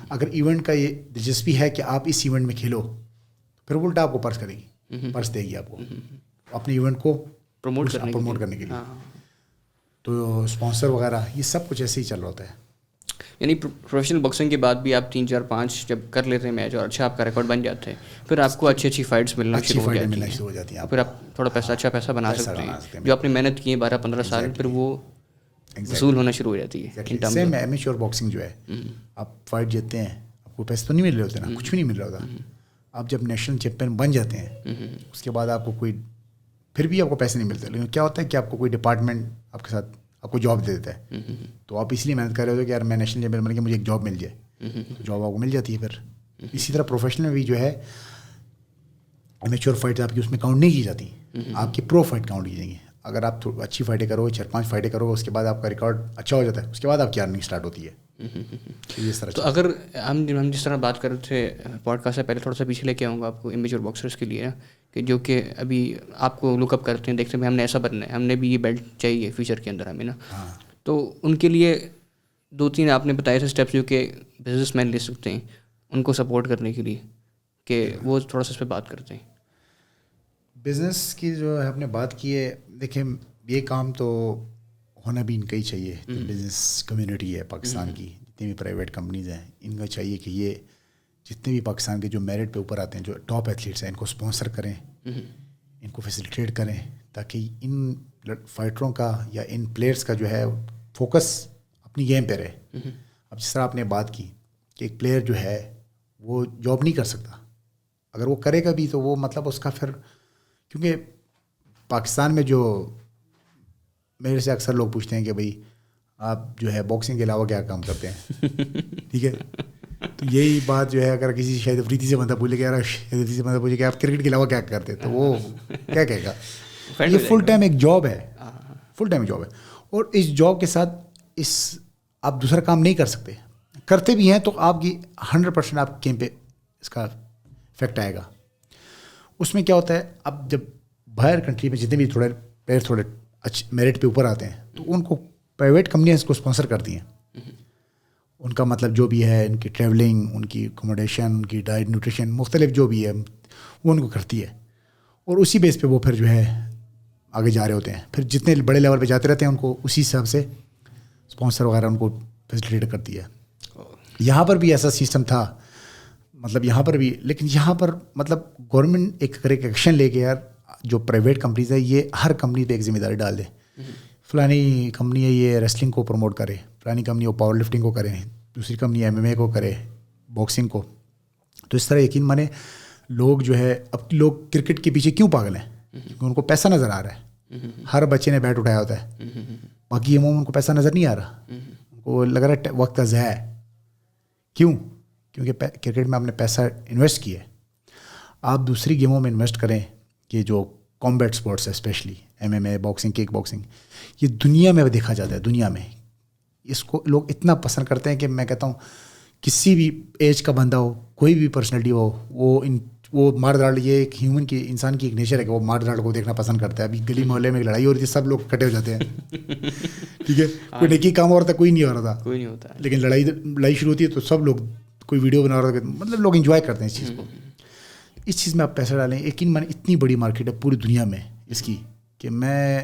اگر ایونٹ کا یہ دلچسپی ہے کہ آپ اس ایونٹ میں کھیلو, پھر الٹا آپ کو پرس کرے گی, پرس دے گی آپ کو اپنے ایونٹ کو پروموٹ کرنے کے لیے. تو اسپانسر وغیرہ یہ سب کچھ ایسے ہی چل رہا ہوتا ہے. یعنی پروفیشنل باکسنگ کے بعد بھی آپ 3-4-5 جب کر لیتے ہیں میچ اور اچھا آپ کا ریکارڈ بن جاتا ہے, پھر آپ کو اچھی فائٹس ملنا شروع ہو جاتی ہیں. پھر آپ تھوڑا اچھا پیسہ بنا سکتے ہیں. جو آپ نے محنت کی ہے 12-15 سال, پھر وہ وصول ہونا شروع ہو جاتی ہے. سیم ایمیچور باکسنگ جو ہے, آپ فائٹ جیتتے ہیں, آپ کو پیسے تو نہیں مل رہے ہوتے نا, کچھ بھی نہیں مل رہا ہوتا. آپ جب نیشنل چیمپئن بن جاتے ہیں اس کے بعد آپ کو کوئی پھر بھی آپ کو پیسے نہیں ملتے. لیکن کیا ہوتا ہے کہ آپ کو کوئی ڈپارٹمنٹ آپ کے ساتھ آپ کو جاب دے دیتا ہے, تو آپ اس لیے محنت کر رہے ہوتے کہ یار میں نیشنل چیمپئن بن کے مجھے ایک جاب مل جائے, تو جاب آپ کو مل جاتی ہے. پھر اسی طرح پروفیشنل میں بھی جو ہے امیچور فائٹ آپ کی اس میں کاؤنٹ نہیں کی جاتی, آپ کی پرو فائٹ کاؤنٹ کی جائیں گی. اگر آپ اچھی فائٹیں کرو گے, 4-5 فائٹیں کرو گے, اس کے بعد آپ کا ریکارڈ اچھا ہو جاتا ہے, اس کے بعد آپ کی ارننگ اسٹارٹ ہوتی ہے. تو اگر ہم جس طرح بات کر رہے تھے پوڈ کاسٹ سے پہلے, تھوڑا سا پیچھے لے کے آؤں گا آپ کو امیچور باکسرس کے لیے, کہ جو کہ ابھی آپ کو لک اپ کرتے ہیں, دیکھتے ہیں ہم نے ایسا بننا ہے, ہم نے بھی یہ بیلٹ چاہیے فیوچر کے اندر ہمیں نا. تو ان کے لیے 2-3 آپ نے بتائے تھے اسٹیپس جو کہ بزنس مین لے سکتے ہیں ان کو سپورٹ کرنے کے لیے, کہ وہ تھوڑا سا اس پہ بات کرتے ہیں. بزنس کی جو ہے آپ نے بات کی ہے, دیکھیں یہ کام تو ہونا بھی ان کا ہی چاہیے. بزنس کمیونٹی ہے پاکستان کی, جتنی بھی پرائیویٹ کمپنیز ہیں, ان کا چاہیے کہ یہ جتنے بھی پاکستان کے جو میرٹ پہ اوپر آتے ہیں, جو ٹاپ ایتھلیٹس ہیں, ان کو اسپانسر کریں, ان کو فیسیلیٹیٹ کریں, تاکہ ان فائٹروں کا یا ان پلیئرس کا جو ہے فوکس اپنی گیم پہ رہے. اب جس طرح آپ نے بات کی کہ ایک پلیئر جو ہے وہ جاب نہیں کر سکتا, اگر وہ کرے گا بھی تو وہ مطلب اس کا پھر, کیونکہ پاکستان میں جو میرے سے اکثر لوگ پوچھتے ہیں کہ بھائی آپ جو ہے باکسنگ کے علاوہ کیا کام کرتے ہیں, ٹھیک ہے. تو یہی بات جو ہے اگر کسی شاید افریدی سے بندہ پوچھے کہ یار شاید افریدی سے بندہ پوچھے کہ آپ کرکٹ کے علاوہ کیا کرتے ہیں, تو وہ کیا کہے گا. یہ فل ٹائم ایک جاب ہے, فل ٹائم جاب ہے, اور اس جاب کے ساتھ آپ دوسرا کام نہیں کر سکتے. کرتے بھی ہیں تو آپ کی 100% آپ گیم پہ اس کا افیکٹ آئے گا. اس میں کیا ہوتا ہے, اب جب باہر کنٹری میں جتنے بھی تھوڑے پلیئر تھوڑے اچھے میرٹ پہ اوپر آتے ہیں تو ان کو پرائیویٹ کمپنیاں اس کو اسپانسر کرتی ہیں. ان کا مطلب جو بھی ہے, ان کی ٹریولنگ, ان کی اکوموڈیشن, ان کی ڈائٹ نیوٹریشن مختلف جو بھی ہے وہ ان کو کرتی ہے, اور اسی بیس پہ وہ پھر جو ہے آگے جا رہے ہوتے ہیں. پھر جتنے بڑے لیول پہ جاتے رہتے ہیں ان کو اسی حساب سے اسپانسر وغیرہ ان کو فیسیلیٹیٹ کرتی ہے. یہاں پر بھی ایسا سسٹم تھا, مطلب یہاں پر بھی, لیکن یہاں پر مطلب گورنمنٹ ایک ایکشن لے کے یار جو پرائیویٹ کمپنیز ہے یہ ہر کمپنی پہ ایک ذمہ داری ڈال دے. فلانی کمپنی ہے یہ ریسلنگ کو پروموٹ کرے, فلانی کمپنی وہ پاور لفٹنگ کو کرے, دوسری کمپنی MMA کو کرے, باکسنگ کو. تو اس طرح یقین مانے لوگ جو ہے, اب لوگ کرکٹ کے پیچھے کیوں پاگل ہیں, کیونکہ ان کو پیسہ نظر آ رہا ہے. ہر بچے نے بیٹ اٹھایا ہوتا ہے, باقی گیموں میں ان کو پیسہ نظر نہیں آ رہا, ان کو لگ رہا ہے وقت کا ضائع ہے. کیوں؟ کیونکہ کرکٹ میں آپ نے پیسہ انویسٹ کیا ہے. آپ دوسری گیموں میں انویسٹ کریں کہ جو کامبیٹ اسپورٹس ہے, specially MMA, boxing, kickboxing, یہ دنیا میں دیکھا جاتا ہے. دنیا میں اس کو لوگ اتنا پسند کرتے ہیں کہ میں کہتا ہوں کسی بھی ایج کا بندہ ہو, کوئی بھی پرسنالٹی ہو, وہ مار دھاڑ, یہ ایک ہیومن کی, انسان کی ایک نیچر ہے کہ وہ مار دھاڑ کو دیکھنا پسند کرتا ہے. ابھی گلی محلے میں لڑائی ہو رہی تھی, سب لوگ کٹے ہو جاتے ہیں, ٹھیک ہے, کوئی نیکی کام ہو رہا تھا, کوئی نہیں ہو رہا تھا, کوئی نہیں ہوتا, لیکن لڑائی شروع ہوتی ہے تو سب لوگ کوئی ویڈیو بنا رہا تھا, مطلب لوگ انجوائے کرتے ہیں اس چیز کو. اس چیز میں آپ پیسہ ڈالیں, یقین مانے اتنی بڑی مارکیٹ ہے پوری دنیا میں اس کی کہ میں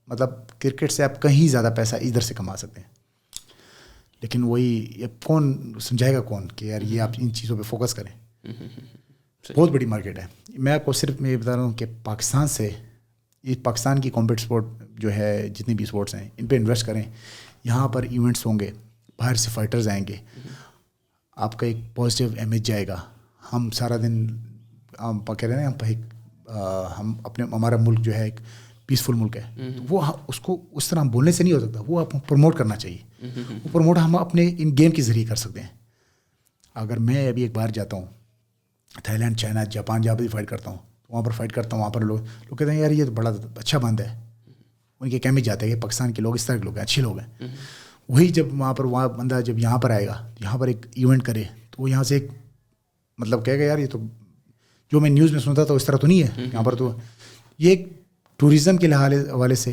مطلب کرکٹ سے آپ کہیں زیادہ پیسہ ادھر سے کما سکتے ہیں. لیکن وہی اب کون سمجھائے گا, کون کہ یار یہ آپ ان چیزوں پہ فوکس کریں. بہت بڑی مارکیٹ ہے. میں آپ کو صرف میں یہ بتا رہا ہوں کہ پاکستان سے, یہ پاکستان کی کمپیٹ اسپورٹ جو ہے, جتنی بھی اسپورٹس ہیں ان پہ انویسٹ کریں. یہاں پر ایونٹس ہوں گے, باہر سے فائٹرز آئیں گے, آپ کا ایک پازیٹیو امیج جائے گا. ہم سارا دن ہم کہہ رہے ہیں ہم اپنے, ہمارا ملک جو ہے ایک پیسفل ملک ہے, تو وہ اس کو اس طرح ہم بولنے سے نہیں ہو سکتا, وہ آپ کو پروموٹ کرنا چاہیے. وہ پروموٹ ہم اپنے ان گیم کے ذریعے کر سکتے ہیں. اگر میں ابھی ایک بار جاتا ہوں تھائی لینڈ, چائنا, جاپان, جہاں بھی فائٹ کرتا ہوں, وہاں پر فائٹ کرتا ہوں, وہاں پر لوگ کہتے ہیں یار یہ تو بڑا اچھا بند ہے. ان کے کیمپ جاتے ہیں کہ پاکستان کے لوگ اس طرح کے لوگ ہیں, اچھے لوگ ہیں. وہی جب وہاں بندہ جب یہاں پر آئے گا, یہاں پر ایک ایونٹ کرے, تو وہ یہاں سے ایک مطلب کہے گا یار یہ تو جو میں نیوز میں سنتا تھا اس طرح تو نہیں ہے. یہاں پر تو یہ ایک ٹوریزم کے حوالے سے,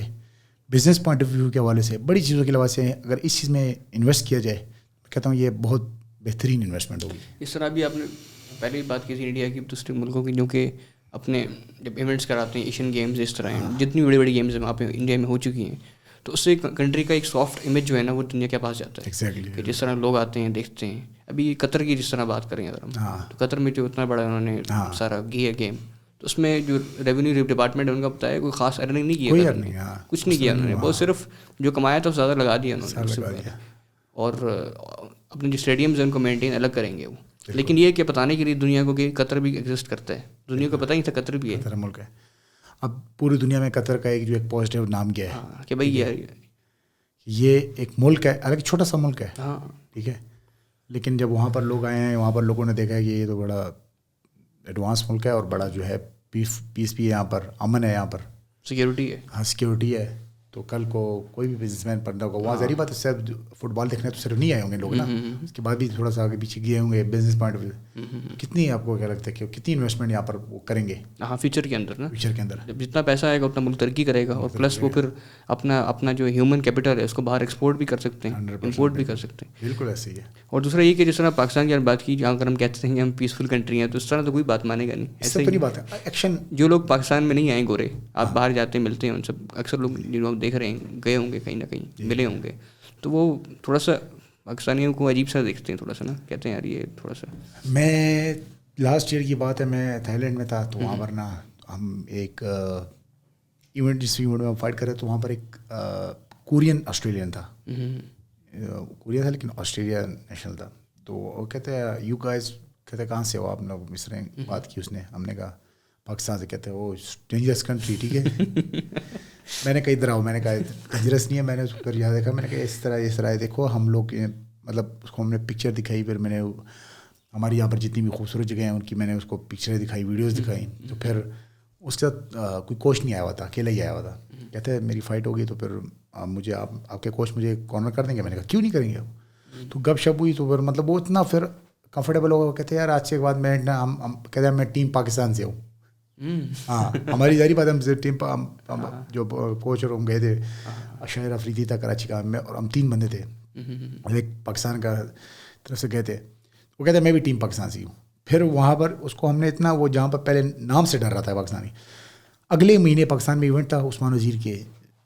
بزنس پوائنٹ آف ویو کے حوالے سے, بڑی چیزوں کے حوالے سے اگر اس چیز میں انویسٹ کیا جائے, میں کہتا ہوں یہ بہت بہترین انویسٹمنٹ ہوگی. اس طرح بھی آپ نے پہلے ہی بات کی تھی انڈیا کی دوسرے ملکوں کی, جو کہ اپنے جب ایونٹس کراتے ہیں, ایشین گیمز اس طرح ہیں, جتنی بڑی بڑی گیمز ہیں وہاں پہ انڈیا میں ہو چکی ہیں, تو اس سے کنٹری کا ایک سافٹ امیج جو ہے نا وہ دنیا کے پاس جاتا ہے. ایگزیکٹلی, کہ جس طرح لوگ آتے ہیں دیکھتے ہیں. ابھی قطر کی جس طرح بات کریں اگر ہم, تو قطر میں جو اتنا بڑا انہوں نے سارا کیا گیم, تو اس میں جو ریونیو ڈپارٹمنٹ ہے ان کا بتایا کوئی خاص ارننگ نہیں کیا, کچھ نہیں کیا انہوں نے, بہت صرف جو کمایا تھا زیادہ لگا دیا انہوں نے. اور اپنے جو اسٹیڈیمز ہیں ان کو مینٹین الگ کریں گے وہ. لیکن یہ کہ بتانے کے لیے دنیا کو کہ قطر بھی ایگزسٹ کرتا ہے, دنیا کو پتہ ہی تھا قطر بھی ہے, قطر ملک ہے. اب پوری دنیا میں قطر کا ایک جو ایک پازیٹیو نام گیا ہے کہ بھائی یہ ایک ملک ہے, الگ چھوٹا سا ملک ہے, ٹھیک ہے, لیکن جب وہاں پر لوگ آئے ہیں, وہاں پر لوگوں نے دیکھا ہے کہ یہ تو بڑا ایڈوانس ملک ہے اور بڑا جو ہے پیس بھی ہے یہاں پر, امن ہے یہاں پر, سیکورٹی ہے, ہاں سیکورٹی ہے. تو کل کو کوئی بھی بزنس مین پڑھنا ہوگا وہاں, ظاہری بات ہے صرف فٹ بال دیکھنے تو صرف نہیں آئے ہوں گے لوگ نا, اس کے بعد بھی تھوڑا سا آگے پیچھے گئے ہوں گے بزنس پوائنٹ آف ویو. کتنی آپ کو کیا لگتا ہے کہ کتنی انویسٹمنٹ یہاں پر وہ کریں گے فیوچر کے اندر نا, فیوچر کے اندر جب جتنا پیسہ آئے گا اتنا ملک ترقی کرے گا, اور پلس وہ پھر اپنا جو ہیومن کیپٹل ہے اس کو باہر ایکسپورٹ بھی کر سکتے ہیں, امپورٹ بھی کر سکتے ہیں. بالکل ایسے ہی ہے. اور دوسرا یہ کہ جس طرح پاکستان کی بات کی, جہاں اگر ہم کہتے ہیں کہ ہم پیسفل کنٹری ہیں, تو اس طرح تو کوئی بات مانے گا نہیں. ایسے ہی بات ہے. ایکشن جو لوگ پاکستان میں نہیں آئے گورے, آپ باہر جاتے ہیں ملتے ہیں ان سب, اکثر لوگ جن کو دیکھ رہے ہیں گئے ہوں گے کہیں نہ کہیں, ملے ہوں گے, تو وہ تھوڑا سا پاکستانیوں کو عجیب سا دیکھتے ہیں تھوڑا سا نا, کہتے ہیں یار یہ تھوڑا سا. میں لاسٹ ایئر کی بات ہے, میں تھائی لینڈ میں تھا, تو وہاں پر نا ہم ایک ایونٹ, جس ایونٹ میں ہم فائٹ کر رہے, تو وہاں پر ایک کورین آسٹریلین تھا, کوریا تھا لیکن آسٹریلیا نیشنل تھا. تو وہ کہتے ہیں یو گائز, کہتے ہیں کہاں سے ہو آپ نے, اس نے بات کی اس نے, ہم نے کہا پاکستان سے. کہتے ہیں وہ ڈینجرس کنٹری, ٹھیک ہے. میں نے کہا ادھر آؤ, میں نے کہا ڈینجرس نہیں ہے. میں نے اس کو یاد دیکھا, میں نے کہا اس طرح دیکھو, ہم لوگ مطلب اس کو ہم نے پکچر دکھائی, پھر میں نے ہماری یہاں پر جتنی بھی خوبصورت جگہیں ہیں ان کی میں نے اس کو پکچریں دکھائی, ویڈیوز دکھائی. تو پھر اس کے ساتھ کوئی کوچ نہیں آیا ہوا تھا, اکیلا ہی آیا ہوا تھا. کہتے ہیں میری فائٹ ہوگی تو پھر مجھے آپ کے کوچ مجھے کارنر کر دیں گے. میں نے کہا کیوں نہیں کریں گے. تو گپ شپ ہوئی, تو پھر مطلب وہ اتنا پھر کمفرٹیبل ہوگا. کہتے ہیں یار آج سے کے بعد میں ہم کہتے ہیں میں ٹیم پاکستان سے ہوں. ہاں ہماری ظاہری بات ہے، ٹیم جو کوچ اور ہم گئے تھے اشعر افریدی تھا کراچی کا، میں اور ہم 3 بندے تھے اور ایک پاکستان کا طرف سے گئے تھے. وہ کہتے ہیں میں بھی ٹیم پاکستان سے ہوں. پھر وہاں پر اس کو ہم نے اتنا، وہ جہاں پر پہلے نام سے ڈر رہا تھا پاکستانی، اگلے مہینے پاکستان میں ایونٹ تھا عثمان وزیر کے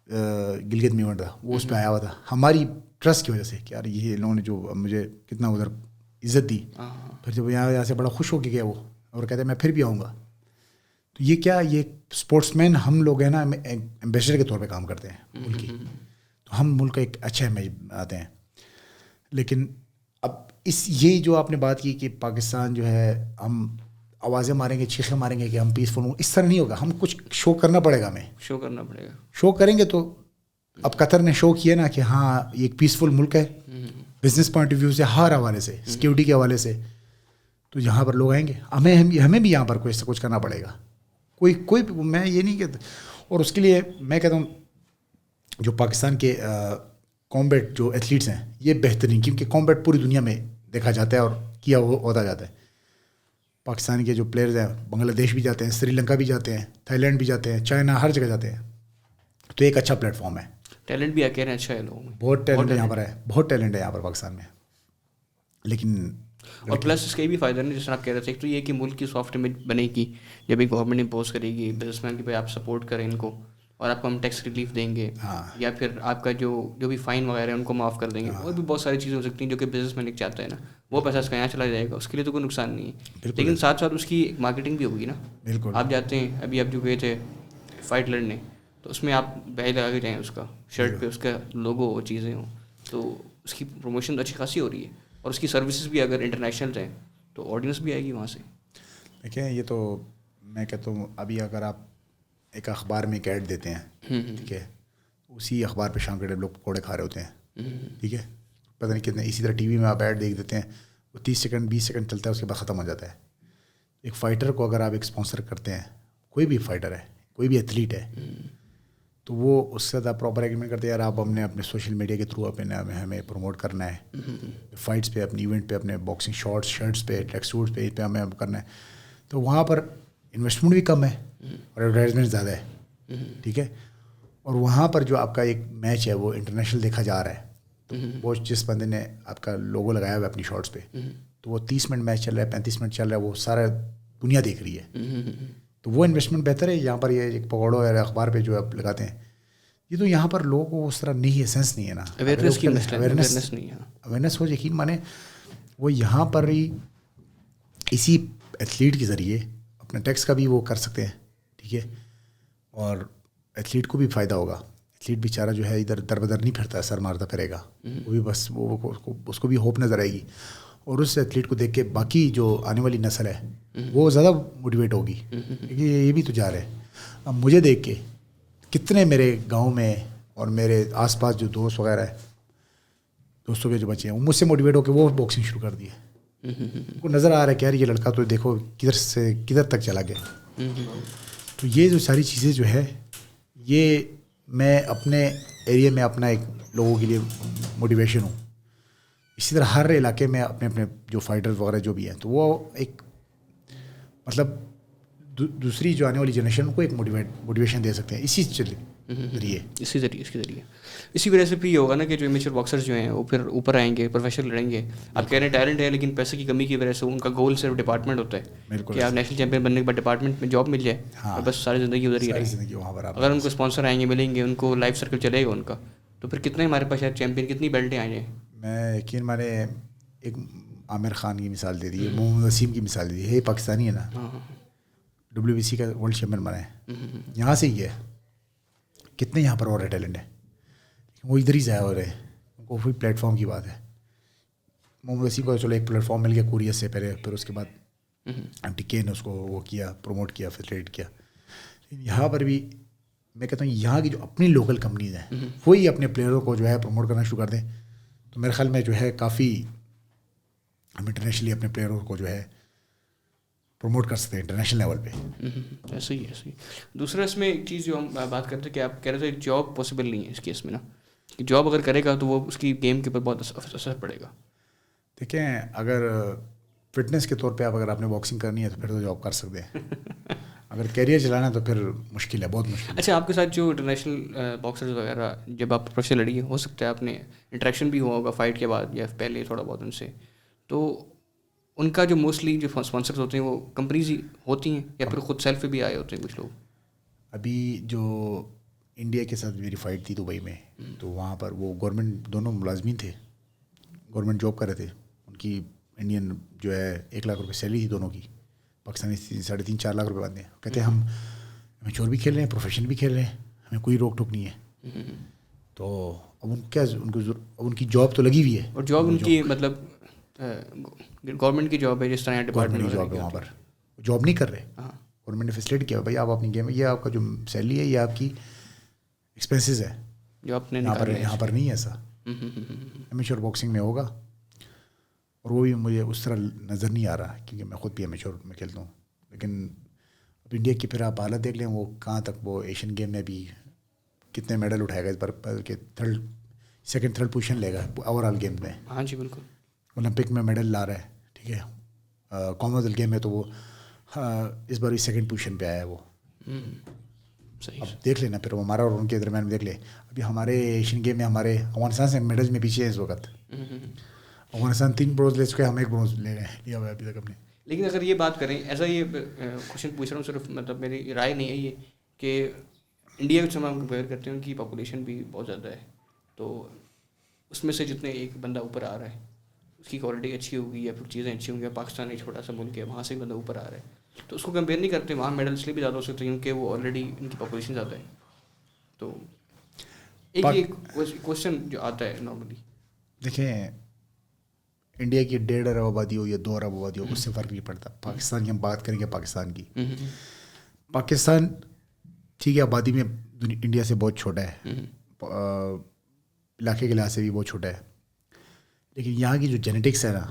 گلگت میں ایونٹ تھا، وہ اس پہ آیا ہوا تھا ہماری ٹرسٹ کی وجہ سے کہ یار یہ لوگوں نے جو مجھے کتنا ادھر عزت دی. پھر جب یہاں سے بڑا خوش ہو کے گیا وہ، اور کہتے ہیں میں پھر بھی آؤں گا. تو یہ کیا، یہ اسپورٹس مین ہم لوگ ہیں نا، ایمبیسڈر کے طور پہ کام کرتے ہیں ملک کی، تو ہم ملک کا ایک اچھا امیج آتے ہیں. لیکن اب یہ جو آپ نے بات کی کہ پاکستان جو ہے ہم آوازیں ماریں گے، چیخیں ماریں گے کہ ہم پیسفل ہوں، اس طرح نہیں ہوگا. ہم کچھ شو کرنا پڑے گا، ہمیں شو کرنا پڑے گا. شو کریں گے تو اب قطر نے شو کیا نا کہ ہاں یہ ایک پیسفل ملک ہے بزنس پوائنٹ آف ویو سے، ہر حوالے سے، سیکیورٹی کے حوالے سے. تو یہاں پر لوگ آئیں گے، ہمیں بھی یہاں پر کچھ کرنا پڑے گا. کوئی میں یہ نہیں کہتا. اور اس کے لیے میں کہتا ہوں جو پاکستان کے کامبیٹ جو ایتھلیٹس ہیں یہ بہترین، کیونکہ کامبیٹ پوری دنیا میں دیکھا جاتا ہے اور کیا ہوتا جاتا ہے. پاکستان کے جو پلیئرز ہیں بنگلہ دیش بھی جاتے ہیں، سری لنکا بھی جاتے ہیں، تھائی لینڈ بھی جاتے ہیں، چائنا، ہر جگہ جاتے ہیں. تو ایک اچھا پلیٹ فارم ہے. ٹیلنٹ بھی کہہ رہے ہیں اچھا ہے لوگوں میں، بہت ٹیلنٹ یہاں پر ہے، بہت ٹیلنٹ ہے یہاں پر پاکستان میں. لیکن اور پلس اس کا یہ بھی فائدہ نہیں، جس طرح آپ کہہ رہے تھے، ایک تو یہ کہ ملک کی سافٹ امیج بنے گی جب ایک گورنمنٹ امپوز کرے گی بزنس مین کی پہ آپ سپورٹ کریں ان کو، اور آپ کو ہم ٹیکس ریلیف دیں گے، یا پھر آپ کا جو بھی فائن وغیرہ ہے ان کو معاف کر دیں گے. اور بھی بہت ساری چیزیں ہو سکتی ہیں جو کہ بزنس مین ایک چاہتا ہے نا، وہ پیسہ اس کا یہاں چلا جائے گا، اس کے لیے تو کوئی نقصان نہیں ہے. لیکن ساتھ ساتھ اس کی مارکیٹنگ بھی ہوگی نا. بالکل آپ جاتے ہیں، ابھی آپ جو گئے تھے فائٹ لڑنے، تو اس میں آپ بیج لگا کے جائیں، اس کا شرٹ پہ اس کا لوگو اور چیزیں ہوں، تو اس کی پروموشن اچھی خاصی ہو رہی ہے. اور اس کی سروسز بھی اگر انٹرنیشنل ہیں تو آڈینس بھی آئے گی وہاں سے. دیکھیں یہ تو میں کہتا ہوں، ابھی اگر آپ ایک اخبار میں ایک ایڈ دیتے ہیں، ٹھیک ہے، اسی اخبار پہ شام کے ٹائم لوگ پکوڑے کھا رہے ہوتے ہیں، ٹھیک ہے، پتہ نہیں کتنے. اسی طرح ٹی وی میں آپ ایڈ دیکھ دیتے ہیں، وہ 30 سیکنڈ 20 سیکنڈ چلتا ہے، اس کے بعد ختم ہو جاتا ہے. ایک فائٹر کو اگر آپ ایک اسپانسر کرتے ہیں، کوئی بھی فائٹر ہے، کوئی بھی ایتھلیٹ ہے، تو وہ اس سے زیادہ پراپر ایگریمنٹ کرتے ہیں یار آپ ہم نے اپنے سوشل میڈیا کے تھرو ہمیں پروموٹ کرنا ہے، فائٹس پہ، اپنی ایونٹ پہ، اپنے باکسنگ شارٹس، شرٹس پہ، ٹریک سوٹس پہ ہمیں کرنا ہے. تو وہاں پر انویسٹمنٹ بھی کم ہے اور ایڈورٹائزمنٹ زیادہ ہے، ٹھیک ہے. اور وہاں پر جو آپ کا ایک میچ ہے وہ انٹرنیشنل دیکھا جا رہا ہے، تو وہ جس بندے نے آپ کا لوگو لگایا ہوا ہے اپنی شارٹس پہ، تو وہ 30 منٹ میچ چل رہا ہے، 35 منٹ چل رہا ہے، وہ سارا دنیا دیکھ رہی ہے. تو وہ انویسٹمنٹ بہتر ہے. یہاں پر یہ ایک پکوڑوں یا اخبار پہ جو آپ لگاتے ہیں، یہ تو یہاں پر لوگوں کو اس طرح نہیں ہے، سینس نہیں ہے نا، اویئرنیس ہو. یقین مانے وہ یہاں پر ہی اسی ایتھلیٹ کے ذریعے اپنا ٹیکس کا بھی وہ کر سکتے ہیں، ٹھیک ہے، اور ایتھلیٹ کو بھی فائدہ ہوگا. ایتھلیٹ بیچارہ جو ہے ادھر در بدر نہیں پھرتا، سر مارتا پھرے گا، وہ بھی بس اس کو بھی ہوپ نظر آئے گی. اور اس ایتھلیٹ کو دیکھ کے باقی جو آنے والی نسل ہے وہ زیادہ موٹیویٹ ہوگی، کیونکہ یہ بھی تو جا رہے ہیں. اب مجھے دیکھ کے کتنے میرے گاؤں میں اور میرے آس پاس جو دوست وغیرہ ہیں، دوستوں کے جو بچے ہیں، وہ مجھ سے موٹیویٹ ہو کے وہ باکسنگ شروع کر دیے. ان کو نظر آ رہا ہے کہ یار یہ لڑکا تو دیکھو کدھر سے کدھر تک چلا گیا. تو یہ جو ساری چیزیں جو ہے، یہ میں اپنے ایریا میں اپنا ایک لوگوں کے لیے موٹیویشن ہوں. اسی طرح ہر علاقے میں اپنے اپنے جو فائٹر وغیرہ جو بھی ہیں، تو وہ ایک مطلب دوسری جو آنے والی جنریشن کو ایک موٹیویشن دے سکتے ہیں اسی ذریعے. اسی وجہ سے پھر یہ ہوگا نا کہ جو امیچر باکسرز جو ہیں وہ پھر اوپر آئیں گے، پروفیشنل لڑیں گے. آپ کہہ رہے ہیں ٹیلنٹ ہے، لیکن پیسے کی کمی کی وجہ سے ان کا گول صرف ڈپارٹمنٹ ہوتا ہے کہ آپ نیشنل چیمپئن بننے کے بعد ڈپارٹمنٹ میں جاب مل جائے اور بس ساری زندگی ادھر ہی رہے. اگر ان کو اسپانسر آئیں گے، ملیں گے، ان کو لائف سرکل چلے گا ان کا، تو پھر کتنے ہمارے پاس شاید چیمپئن، کتنی بیلٹیں آ جائیں. میں یقین میں نے ایک عامر خان کی مثال دے دی ہے، محمد وسیم کی مثال دے دی ہے، پاکستانی ہے نا، WBC کا ورلڈ چیمپئن بنا ہے، یہاں سے ہی ہے. کتنے یہاں پر اور ہے ٹیلنٹ ہے، وہ ادھر ہی ضائع ہو رہے ہیں. وہ بھی پلیٹ فارم کی بات ہے. محمد وسیم کو چلو ایک پلیٹ فارم مل گیا کوریت سے پہلے، پھر اس کے بعد ٹکے نے اس کو وہ کیا، پروموٹ کیا، فیسیلیٹ کیا. یہاں پر بھی میں کہتا ہوں یہاں کی جو اپنی لوکل کمپنیز ہیں وہی اپنے پلیئروں کو جو ہے پروموٹ کرنا شروع کر دیں، تو میرے خیال میں جو ہے کافی ہم انٹرنیشنلی اپنے پلیئروں کو جو ہے پروموٹ کر سکتے ہیں انٹرنیشنل لیول پہ. ایسے ہی. دوسرا اس میں ایک چیز جو ہم بات کرتے ہیں کہ آپ کہہ رہے تھے جاب پاسبل نہیں ہے اس کیس میں نا، کہ جاب اگر کرے گا تو وہ اس کی گیم کے اوپر بہت اثر پڑے گا. دیکھیں اگر فٹنس کے طور پہ اگر آپ نے باکسنگ کرنی ہے تو پھر تو جاب کر سکتے ہیں. اگر کیریئر چلانا تو پھر مشکل ہے, بہت مشکل. اچھا, آپ کے ساتھ جو انٹرنیشنل باکسرز وغیرہ جب آپ پروفیشنل لڑی ہو سکتا ہے آپ نے انٹریکشن بھی ہوا ہوگا فائٹ کے بعد یا پہلے تھوڑا بہت ان سے, تو ان کا جو موسٹلی جو اسپانسرز ہوتے ہیں وہ کمپنیز ہی ہوتی ہیں یا پھر خود سیلف بھی آئے ہوتے ہیں کچھ لوگ؟ ابھی جو انڈیا کے ساتھ میری فائٹ تھی دبئی میں, تو وہاں پر وہ گورنمنٹ دونوں ملازمین تھے, گورنمنٹ جاب کر رہے تھے. ان کی انڈین جو ہے 1 لاکھ روپے سیلری تھی دونوں کی, پاکستانی 3.5-4 لاکھ روپے بنتے ہیں. کہتے ہیں ہم میچور بھی کھیل رہے ہیں, پروفیشنل بھی کھیل رہے ہیں, ہمیں کوئی روک ٹوک نہیں ہے. تو اب ان کیا ان کی جاب تو لگی ہوئی ہے. اور جاب ان کی مطلب گورنمنٹ کی جاب ہے جس طرح ڈپارٹمنٹ کی جاب ہے, وہاں پر جاب نہیں کر رہے. گورنمنٹ نے فیسلیٹ کیا بھائی آپ اپنی گیم, یہ آپ کا جو سیلری ہے یہ آپ کی ایکسپینسز ہے, جو آپ نے یہاں پر نہیں ہے ایسا. امیچور باکسنگ میں ہوگا, اور وہ بھی مجھے اس طرح نظر نہیں آ رہا کیونکہ میں خود بھی امیچور میں کھیلتا ہوں. لیکن اب انڈیا کی پھر آپ حالت دیکھ لیں, وہ کہاں تک وہ ایشین گیم میں بھی کتنے میڈل اٹھائے گا اس بار, کہ 2nd-3rd پوزیشن لے گا اوور آل گیم میں. ہاں جی بالکل. اولمپک میں میڈل لا رہا ہے, ٹھیک ہے. کامن ویلتھ گیم میں تو وہ اس بار بھی 2nd پوزیشن پہ آیا ہے وہ. اب دیکھ لینا پھر ہمارا اور ان کے درمیان میں دیکھ لے. ابھی ہمارے ایشین گیم میں ہمارے افغانستان سے میڈل میں پیچھے ہے اس وقت. افغانستان 3 برونز لے چکے ہیں, ہم 1 برونز لے رہے ہیں, لیا ہوا ہے ابھی تک ہم نے. لیکن اگر یہ بات کریں, ایسا یہ کوشچن پوچھ رہا ہوں صرف, مطلب میری رائے نہیں ہے یہ کہ انڈیا سے ہم کمپیئر کرتے ہیں ان کی پاپولیشن بھی بہت زیادہ ہے, تو اس میں سے جتنے ایک بندہ اوپر آ رہا ہے اس کی کوالٹی اچھی ہوگی یا پھر چیزیں اچھی ہوں گی. پاکستان ایک چھوٹا سا ملک ہے, وہاں سے ایک بندہ اوپر آ رہا ہے, تو اس کو کمپیئر نہیں کرتے. وہاں میڈل اس لیے بھی زیادہ ہو سکتے ہیں کیونکہ وہ آلریڈی ان کی پاپولیشن زیادہ ہے. تو ایک یہ کوشچن جو آتا ہے نارملی, دیکھیں انڈیا کی 1.5 ارب آبادی ہو یا 2 ارب آبادی ہو, اس سے فرق نہیں پڑتا. پاکستان کی ہم بات کریں گے, پاکستان کی, پاکستان ٹھیک ہے آبادی میں انڈیا سے بہت چھوٹا ہے, علاقے کے لحاظ سے بھی بہت چھوٹا ہے, لیکن یہاں کی جو جینیٹکس ہے نا,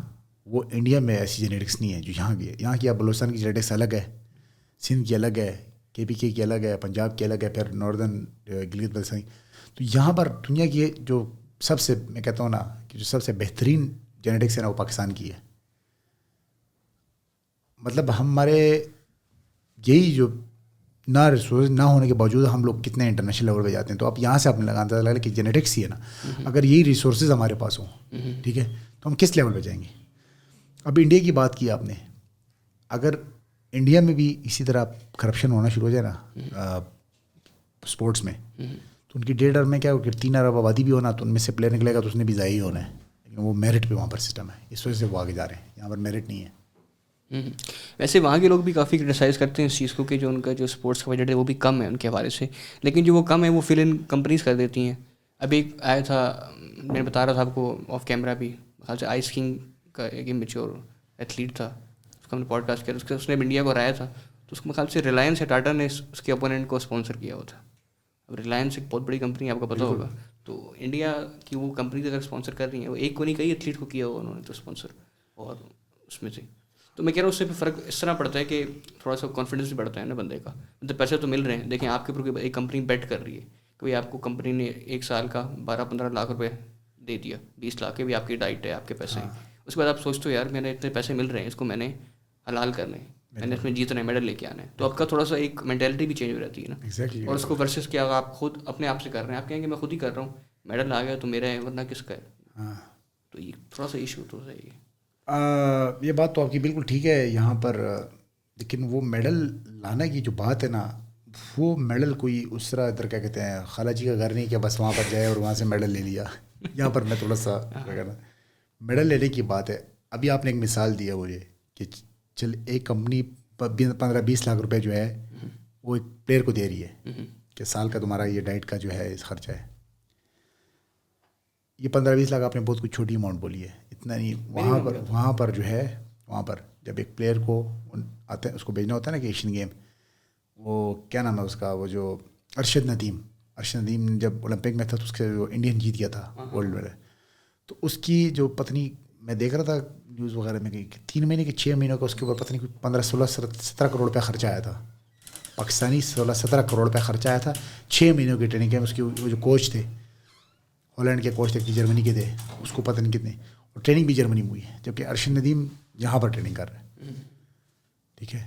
وہ انڈیا میں ایسی جینیٹکس نہیں ہے جو یہاں کی ہے. یہاں کی بلوچستان کی جینیٹکس الگ ہے, سندھ کی الگ ہے, KPK کی الگ ہے, پنجاب کی الگ ہے, پھر ناردرن گلگت بلتستان. تو یہاں پر دنیا کی جو سب سے, میں کہتا ہوں نا کہ جو سب سے بہترین جینیٹکس ہے نا, وہ پاکستان کی ہے. مطلب ہمارے یہی جو نہ ریسورس نہ ہونے کے باوجود ہم لوگ کتنے انٹرنیشنل لیول پہ جاتے ہیں. تو آپ یہاں سے آپ نے لگانا لگا کہ جینیٹکس ہی ہے نا, اگر یہی ریسورسز ہمارے پاس ہوں, ٹھیک ہے, تو ہم کس لیول پہ جائیں گے. اب انڈیا کی بات کی آپ نے, اگر انڈیا میں بھی اسی طرح کرپشن ہونا شروع ہو جائے نا اسپورٹس میں, تو ان کی 1.5 ارب میں کیا ہو کہ 3 ارب آبادی بھی ہونا, تو ان میں سے پلیئر نکلے گا تو اس نے بھی ضائع ہی ہونا ہے. لیکن وہ میرٹ پہ وہاں پر سسٹم ہے, اس وجہ سے وہ آگے جا رہے ہیں. یہاں پر میرٹ نہیں ہے. ویسے وہاں کے لوگ بھی کافی کرٹیسائز کرتے ہیں اس چیز کو کہ جو ان کا جو اسپورٹس کا بجٹ ہے وہ بھی کم ہے ان کے حوالے سے, لیکن جو وہ کم ہے وہ فل ان کمپنیز کر دیتی ہیں. ابھی ایک آیا تھا, میں بتا رہا تھا آپ کو آف کیمرہ بھی, خیال سے آئس کنگ کا ایک میچور ایتھلیٹ تھا, اس کا ہم نے پوڈ کاسٹ کیا, اس نے انڈیا کو ہرایا تھا, تو اس کے خیال سے ریلائنس یا ٹاٹا نے اس کے اپوننٹ کو اسپانسر کیا ہوا تھا. اب ریلائنس ایک بہت بڑی کمپنی آپ کو پتہ ہوگا, تو انڈیا کی وہ کمپنیز اگر اسپانسر کر رہی ہیں, وہ ایک کو نہیں کئی ایتھلیٹ کو کیا ہوا انہوں نے تو اسپانسر, اور اس میں سے تو میں کہہ رہا ہوں اس سے فرق اس طرح پڑتا ہے کہ تھوڑا سا کانفیڈنس بھی بڑھتا ہے نا بندے کا. مطلب پیسے تو مل رہے ہیں, دیکھیں آپ کے اوپر ایک کمپنی بیٹ کر رہی ہے کہ بھائی آپ کو کمپنی نے 1 سال کا 12-15 لاکھ روپے دے دیا, 20 لاکھ کے بھی آپ کی ڈائٹ ہے, آپ کے پیسے ہیں. اس کے بعد آپ سوچتے ہو یار میں نے اتنے پیسے مل رہے ہیں, اس کو میں نے حلال کرنے ہیں, میں نے اس میں جیتنا ہے, میڈل لے کے آنا ہے. تو آپ کا تھوڑا سا ایک مینٹیلٹی بھی چینج ہو جاتی ہے نا. اور اس کو ورسز کیا آپ خود اپنے آپ سے کر رہے ہیں, آپ کہیں گے میں خود ہی کر رہا ہوں, میڈل آ گیا تو میرا ہے ورنہ کس کا ہے. تو یہ تھوڑا سا ایشو تو ہے. یہ بات تو آپ کی بالکل ٹھیک ہے یہاں پر, لیکن وہ میڈل لانا کی جو بات ہے نا, وہ میڈل کوئی اس طرح ادھر کیا کہتے ہیں خالہ جی کا گھر نہیں کہ بس وہاں پر جائے اور وہاں سے میڈل لے لیا. یہاں پر میں تھوڑا سا میڈل لینے کی بات ہے. ابھی آپ نے ایک مثال دی ہے مجھے کہ چل ایک کمپنی 15-20 لاکھ روپے جو ہے وہ ایک پلیئر کو دے رہی ہے کہ سال کا تمہارا یہ ڈائٹ کا جو ہے خرچہ ہے. یہ 15-20 لاکھ آپ نے بہت کچھ چھوٹی اماؤنٹ بولی ہے, اتنا نہیں. وہاں پر جو ہے, وہاں پر جب ایک پلیئر کو آتے ہیں اس کو بھیجنا ہوتا ہے نا کہ ایشین گیم, وہ کیا نام ہے اس کا, وہ جو ارشد ندیم جب اولمپک میں تھا تو اس کے جو انڈین جیت گیا تھا ورلڈ میں, تو اس کی جو پتنی میں دیکھ رہا تھا نیوز وغیرہ میں کہ 3 مہینے کے 6 مہینوں کا اس کے اوپر پتہ نہیں 15-16-17 کروڑ روپے خرچہ آیا تھا. پاکستانی 16-17 کروڑ روپے خرچہ آیا تھا 6 مہینوں کی ٹریننگ کے. اس کے وہ جو کوچ تھے, ہالینڈ کے کوچ تھے, جرمنی کے تھے, اس کو پتہ نہیں کتنے, اور ٹریننگ بھی جرمنی میں ہوئی ہے, جبکہ ارشد ندیم یہاں پر ٹریننگ کر رہے ہیں. ٹھیک ہے,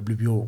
WBO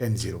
10-0।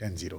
10-0।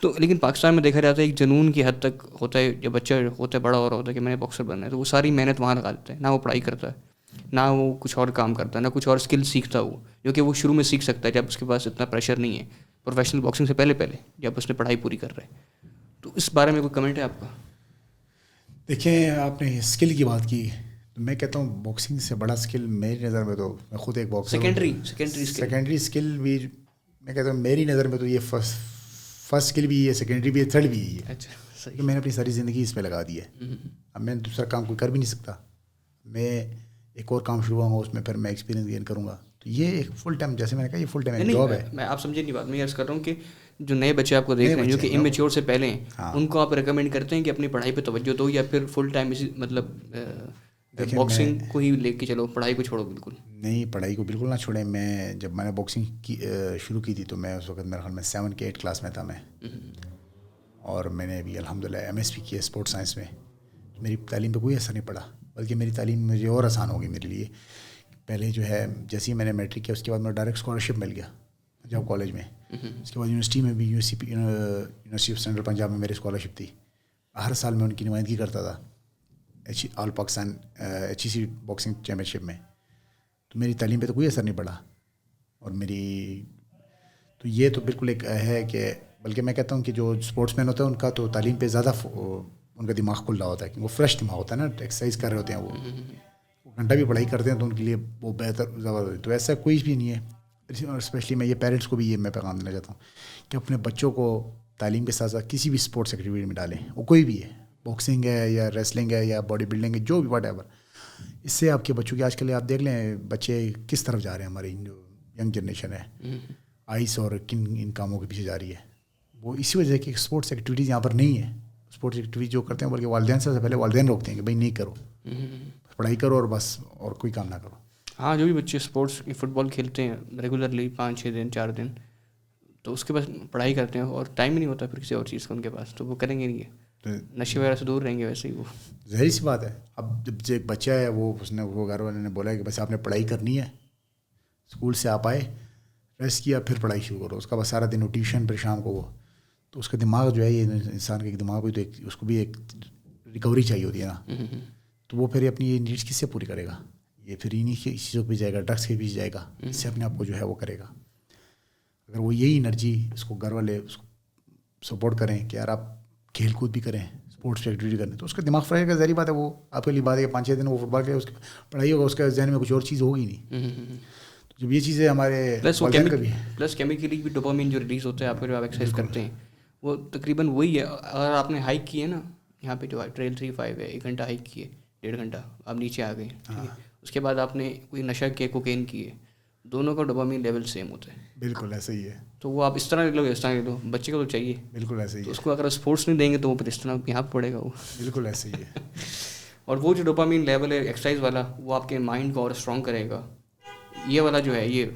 تو لیکن پاکستان میں دیکھا جاتا ہے ایک جنون کی حد تک ہوتا ہے، جب بچہ ہوتا ہے بڑا ہو رہا ہوتا ہے کہ میں نے باکسر بننا ہے، تو وہ ساری محنت وہاں لگا دیتا ہے، نہ وہ پڑھائی کرتا ہے، نہ وہ کچھ اور کام کرتا ہے، نہ کچھ اور اسکل سیکھتا وہ، جو کہ وہ شروع میں سیکھ سکتا ہے جب اس کے پاس اتنا پریشر نہیں ہے پروفیشنل باکسنگ سے پہلے جب اس نے پڑھائی پوری کر رہا ہے. تو اس بارے میں کوئی کمنٹ ہے آپ کا؟ دیکھیں، آپ نے اسکل کی بات کی، تو میں کہتا ہوں باکسنگ سے بڑا اسکل میری نظر میں، تو میں خود ایک باکسر، سیکنڈری اسکل بھی میں کہتا ہوں میری نظر میں تو یہ فرسٹ اسکل بھی ہے، سیکنڈری بھی ہے، تھرڈ بھی ہے. اچھا صحیح. میں نے اپنی ساری زندگی اس پہ لگا دی ہے. اب میں دوسرا کام کوئی کر بھی نہیں سکتا، میں ایک اور کام شروع ہوں گا، اس میں پھر میں ایکسپیرینس گین کروں گا. تو یہ ایک فل ٹائم، جیسے میں نے کہا، یہ فل ٹائم جاب ہے. میں آپ سمجھے نہیں بات، میں عرض کر رہا ہوں کہ جو نئے بچے آپ کو دیکھ رہے ہیں جو کہ امیچور سے پہلے ہیں، ان کو آپ ریکمینڈ کرتے ہیں کہ اپنی پڑھائی پہ توجہ دو، یا پھر فل ٹائم اسی مطلب باکسنگ کو ہی لے کے چلو، پڑھائی کو چھوڑو بالکل؟ نہیں، پڑھائی کو بالکل نہ چھوڑیں. جب میں نے باکسنگ شروع کی تھی تو میں اس وقت میرے خیال میں 7 کے 8 کلاس میں تھا میں، اور میں نے ابھی الحمدللہ MS کی ہے اسپورٹس سائنس میں. میری تعلیم پہ کوئی اثر نہیں پڑا، بلکہ میری تعلیم مجھے اور آسان ہوگی میرے لیے. پہلے جو ہے جیسے ہی میں نے میٹرک کیا، اس کے بعد میں ڈائریکٹ اسکالرشپ مل گیا پنجاب کالج میں. اس کے بعد یونیورسٹی میں بھی، یونیورسٹی آف سینٹرل پنجاب میں میری اسکالرشپ تھی. ہر سال میں ان کی نمائندگی کرتا تھا آل پاکستان HEC باکسنگ چیمپئن شپ میں. تو میری تعلیم پہ تو کوئی اثر نہیں پڑا. اور میری تو یہ تو بالکل ایک ہے کہ، بلکہ میں کہتا ہوں کہ جو اسپورٹس مین ہوتا ہے ان کا تو تعلیم پہ زیادہ ان کا دماغ کھل رہا ہوتا ہے، کیونکہ وہ فریش دماغ ہوتا ہے نا، ایکسرسائز کر رہے ہوتے ہیں، وہ گھنٹہ بھی پڑھائی کرتے ہیں تو ان کے لیے وہ بہتر زبردست. تو ایسا کوئی بھی نہیں ہے. اسپیشلی میں یہ پیرنٹس کو بھی یہ میں پیغام دینا چاہتا ہوں کہ اپنے بچوں کو تعلیم کے ساتھ ساتھ کسی بھی اسپورٹس ایکٹیویٹی میں ڈالیں، وہ کوئی بھی ہے، باکسنگ ہے یا ریسلنگ ہے یا باڈی بلڈنگ ہے، جو بھی واٹ ایور. اس سے آپ کے بچوں کی، آج کل آپ دیکھ لیں بچے کس طرف جا رہے ہیں، ہماری جو ینگ جنریشن ہے آئس اور کن ان کاموں کے پیچھے جا رہی ہے. وہ اسی وجہ سے کہ اسپورٹس ایکٹیویٹیز یہاں پر نہیں ہے. اسپورٹس ایکٹیویٹی جو کرتے ہیں بلکہ والدین سے پہلے والدین روکتے ہیں کہ بھائی نہیں کرو، پڑھائی کرو اور بس، اور کوئی کام نہ کرو. ہاں، جو بھی بچے اسپورٹس فٹ بال کھیلتے ہیں ریگولرلی 5-6 دن 4 دن، تو اس کے بعد پڑھائی کرتے ہیں اور ٹائم ہی نہیں ہوتا پھر کسی اور چیز کا ان کے پاس، تو وہ کریں گے نہیں، نشے وغیرہ سے دور رہیں گے ویسے ہی. وہ ظاہر سی بات ہے. اب جب جو ایک بچہ ہے، وہ گھر والے نے بولا ہے کہ بس آپ نے پڑھائی کرنی ہے، اسکول سے آپ آئے، ریسٹ کیا، پھر پڑھائی شروع کرو. اس کا بس سارا دن وہ ٹیوشن، پھر شام کو وہ، تو اس کا دماغ جو ہے، یہ انسان کے دماغ بھی تو اس کو بھی ایک ریکوری چاہیے ہوتی ہے نا. تو وہ پھر اپنی یہ نیڈس کس سے پوری کرے گا؟ یہ پھر انہیں چیزوں پہ جائے گا، ڈرگس کے پیچھے جائے گا، اس سے اپنے آپ کو جو ہے وہ کرے گا. اگر وہ یہی انرجی اس کو گھر والے اس کو سپورٹ کریں کہ یار آپ کھیل کود بھی کریں، اسپورٹس ایکٹیویٹی کریں، تو اس کا دماغ فریش کا ظاہری بات ہے. وہ آپ کے لیے بات ہے کہ 5-6 دن وہ فٹ بال کے، اس کی پڑھائی ہوگا، اس کے ذہن میں کچھ اور چیز ہوگی نہیں. تو جب یہ چیزیں ہمارے پلس کیمیکلی بھی ڈوپامین جو ریلیز ہوتا ہے آپ کو، جو آپ ایکسرسائز کرتے ہیں، وہ تقریباً وہی ہے. اگر آپ نے ہائیک کی ہے نا، یہاں پہ جو ٹریل 3-5 ہے، 1 گھنٹہ ہائیک کی ہے، 1.5 گھنٹہ آپ نیچے آ گئے، ٹھیک ہے، اس کے بعد آپ نے کوئی نشہ کیا، کوکین کی ہے، دونوں کا ڈوپامین لیول سیم ہوتا ہے. بالکل ایسا ہی ہے. تو وہ آپ اس طرح لے لو، اس طرح لے لو، بچے کو تو چاہیے بالکل ایسے ہی ہے. اس کو اگر اسپورٹس نہیں دیں گے تو وہ پھر اس طرح یہاں پہ پڑے گا وہ. بالکل ایسے ہی ہے. اور وہ جو ڈوپامین لیول ہے ایکسرسائز والا، وہ آپ کے مائنڈ کو اور اسٹرانگ کرے گا. یہ والا جو ہے یہ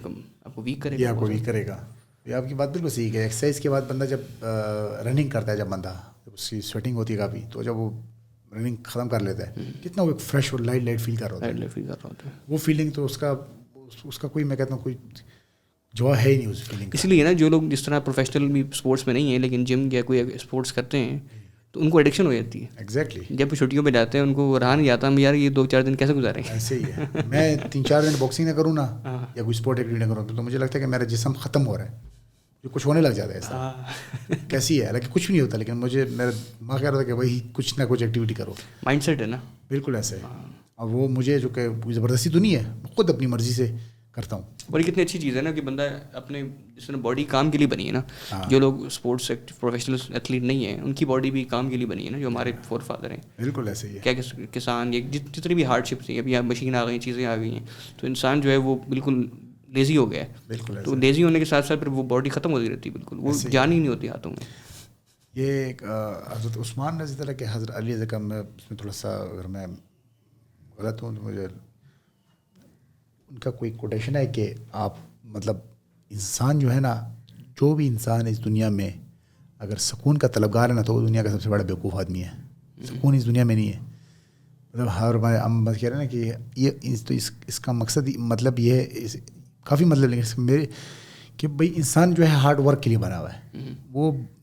آپ کو ویک کرے گا. یہ آپ کو ویک کرے گا. یہ آپ کی بات بالکل صحیح ہے. ایکسرسائز کے بعد بندہ جب رننگ کرتا ہے، جب بندہ جب اس کی سویٹنگ ہوتی ہے کافی، تو جب وہ رننگ ختم کر لیتا ہے، کتنا وہ ایک فریش اور لائٹ فیل کر رہا ہوتا ہے. وہ فیلنگ تو اس کا کوئی، میں کہتا ہوں کوئی جو ہے ہی نہیں اس فیلنگ. اس لیے نا جو لوگ جس طرح پروفیشنل بھی اسپورٹس میں نہیں ہیں لیکن جم یا کوئی اسپورٹس کرتے ہیں، تو ان کو ایڈکشن ہو جاتی ہے. ایگزیکٹلی. جب چھٹیوں پہ جاتے ہیں ان کو رہا نہیں جاتا، یار یہ 2-4 دن کیسے گزاریں. ایسے ہی ہے. میں 3-4 دن باکسنگ نہ کروں نا، یا کوئی اسپورٹ ایکٹیویٹی نہ کروں، تو مجھے لگتا ہے کہ میرا جسم ختم ہو رہا ہے، جو کچھ ہونے لگ جاتا ہے. ایسا کیسی ہے، حالانکہ کچھ بھی نہیں ہوتا، لیکن مجھے میرا دماغ کہہ رہا تھا کہ وہی کچھ نہ کچھ ایکٹیویٹی کرو. مائنڈ سیٹ ہے نا. بالکل ایسے ہے. اور وہ مجھے جو کہ زبردستی تو نہیں ہے، خود اپنی مرضی سے کرتا ہوں. اور یہ کتنی اچھی چیز ہے نا کہ بندہ اپنے جس طرح باڈی کام کے لیے بنی ہے نا. جو لوگ اسپورٹس پروفیشنل ایتھلیٹ نہیں ہیں، ان کی باڈی بھی کام کے لیے بنی ہے نا، جو ہمارے فور فادر ہیں. بالکل ایسے ہی ہے. کیا کسان، یہ جتنی بھی ہارڈ شپس ہیں، ابھی مشین آ گئی ہیں، چیزیں آ گئی ہیں، تو انسان جو ہے وہ بالکل لیزی ہو گیا ہے. بالکل. تو لیزی ہونے کے ساتھ ساتھ پھر وہ باڈی ختم ہوتی رہتی ہے، بالکل وہ جان ہی نہیں ہوتی ہاتھوں میں. یہ ایک حضرت عثمان رضی اللہ کہ حضرت علی رضی اللہ، میں اس میں تھوڑا سا اگر میں غلط ہوں تو مجھے، ان کا کوئی کوٹیشن ہے کہ آپ مطلب انسان جو ہے نا، جو بھی انسان اس دنیا میں اگر سکون کا طلبگار ہے نا، تو وہ دنیا کا سب سے بڑا بیوقوف آدمی ہے. سکون اس دنیا میں نہیں ہے. مطلب ہم بس کہہ رہے ہیں نا کہ یہ تو اس کا مقصد مطلب یہ ہے، کافی مطلب، لیکن میرے کہ بھائی انسان جو ہے ہارڈ ورک کے لیے بنا ہوا ہے. وہ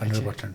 100%।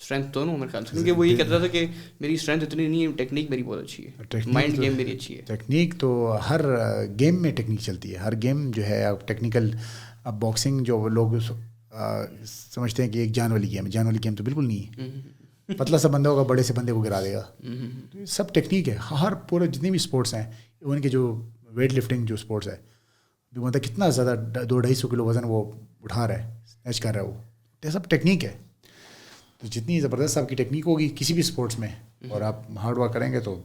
اسٹرینتھ دونوں میرے خیال سے, کیونکہ وہ یہ کہتا تھا کہ میری اسٹرینتھ اتنی نہیں ہے, ٹیکنیک میری بہت اچھی ہے, مائنڈ گیم میری اچھی ہے. ٹیکنیک تو ہر گیم میں ٹیکنیک چلتی ہے, ہر گیم جو ہے اب ٹیکنیکل. اب باکسنگ جو لوگ سمجھتے ہیں کہ ایک جان والی گیم ہے, جان والی گیم تو بالکل نہیں ہے. پتلا سا بندہ ہوگا, بڑے سے بندے کو گرا دے گا. سب ٹیکنیک ہے, ہر پورے جتنے بھی اسپورٹس ہیں, ان کے جو ویٹ لفٹنگ جو اسپورٹس ہے, جو مطلب کتنا زیادہ 200-250 کلو وزن وہ اٹھا رہا ہے, اسنیچ کر رہا ہے, وہ یہ سب ٹیکنیک ہے. تو جتنی زبردست آپ کی ٹیکنیک ہوگی کسی بھی اسپورٹس میں, اور آپ ہارڈ ورک کریں گے تو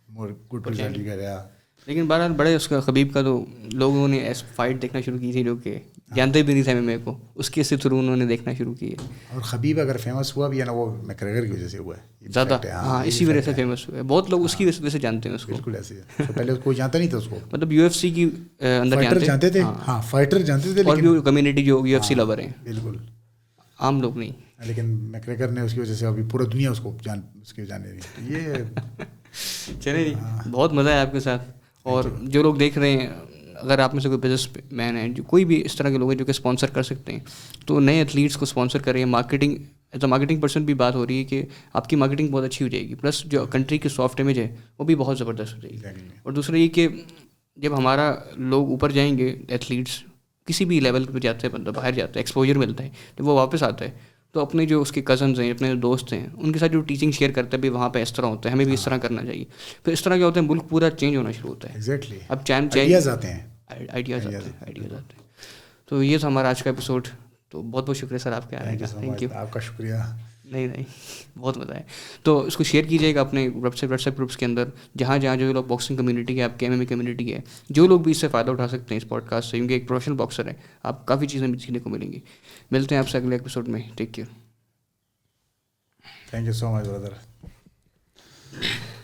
مور گڈ رزلٹ بھی گا. لیکن بہرحال بڑے اس کا خبیب کا تو لوگوں نے ایس فائٹ دیکھنا شروع کی تھی جو کہ جانتے بھی نہیں تھے MMA کو, اس کے تھرو انہوں نے دیکھنا شروع کی ہے. اور خبیب اگر فیمس ہوا بھی ہے نا, وہ میکگریگر کی وجہ سے ہوا ہے زیادہ. ہاں, اسی وجہ سے فیمس ہوا ہے. بہت لوگ اس کی وجہ سے جانتے ہیں اس کو. بالکل ایسے ہے, پہلے کوئی جانتا نہیں تھا اس کو, مطلب UFC کی اندر جانتے تھے. ہاں, فائٹر جانتے تھے, اور بھی کمیونٹی جو UFC لور ہیں, بالکل عام لوگ نہیں. لیکن میکگریگر نے اس کی وجہ سے ابھی پورا دنیا اس کو اس کے جانے دی. یہ چلے جی, بہت مزہ ہے آپ کے ساتھ. اور جو لوگ دیکھ رہے ہیں, اگر آپ میں سے کوئی بزنس مین ہے, جو کوئی بھی اس طرح کے لوگ ہیں جو کہ اسپانسر کر سکتے ہیں, تو نئے ایتھلیٹس کو اسپانسر کریں. Marketing as a marketing person بھی بات ہو رہی ہے کہ آپ کی مارکیٹنگ بہت اچھی ہو جائے گی, پلس جو کنٹری کی سافٹ امیج ہے وہ بھی بہت زبردست ہو جائے گی. اور دوسرا یہ کہ جب ہمارا لوگ اوپر جائیں گے, ایتھلیٹس کسی بھی لیول پہ جاتے ہیں, بندہ باہر جاتا ہے, ایکسپوجر ملتا ہے, جب وہ واپس آتا ہے تو اپنے جو اس کے کزنز ہیں, اپنے دوست ہیں, ان کے ساتھ جو ٹیچنگ شیئر کرتا ہے, بھی وہاں پہ اس طرح ہوتا ہے, ہمیں بھی اس طرح کرنا چاہیے. پھر اس طرح کیا ہوتا ہے, ملک پورا چینج ہونا شروع ہوتا ہے. ایگزیکٹلی, اب آئیڈیاز آتے ہیں. آئیڈیاز آتے ہیں. تو یہ تھا ہمارا آج کا ایپیسوڈ. تو بہت بہت شکریہ سر آپ کے آنے کا. Thank you. آپ کا شکریہ. نہیں, بہت مزہ ہے. تو اس کو شیئر کیجیے گا اپنے واٹس ایپ گروپس کے اندر, جہاں جہاں جو لوگ باکسنگ کمیونٹی ہے, آپ کے MMA کمیونٹی ہے, جو لوگ بھی اس سے فائدہ اٹھا سکتے ہیں اس پوڈ کاسٹ سے, کیونکہ ایک پروفیشنل باکسر ہے, آپ کافی چیزیں بھی سیکھنے کو ملیں گی. ملتے ہیں آپ سے اگلے ایپیسوڈ میں. Take care. Thank you so much, brother.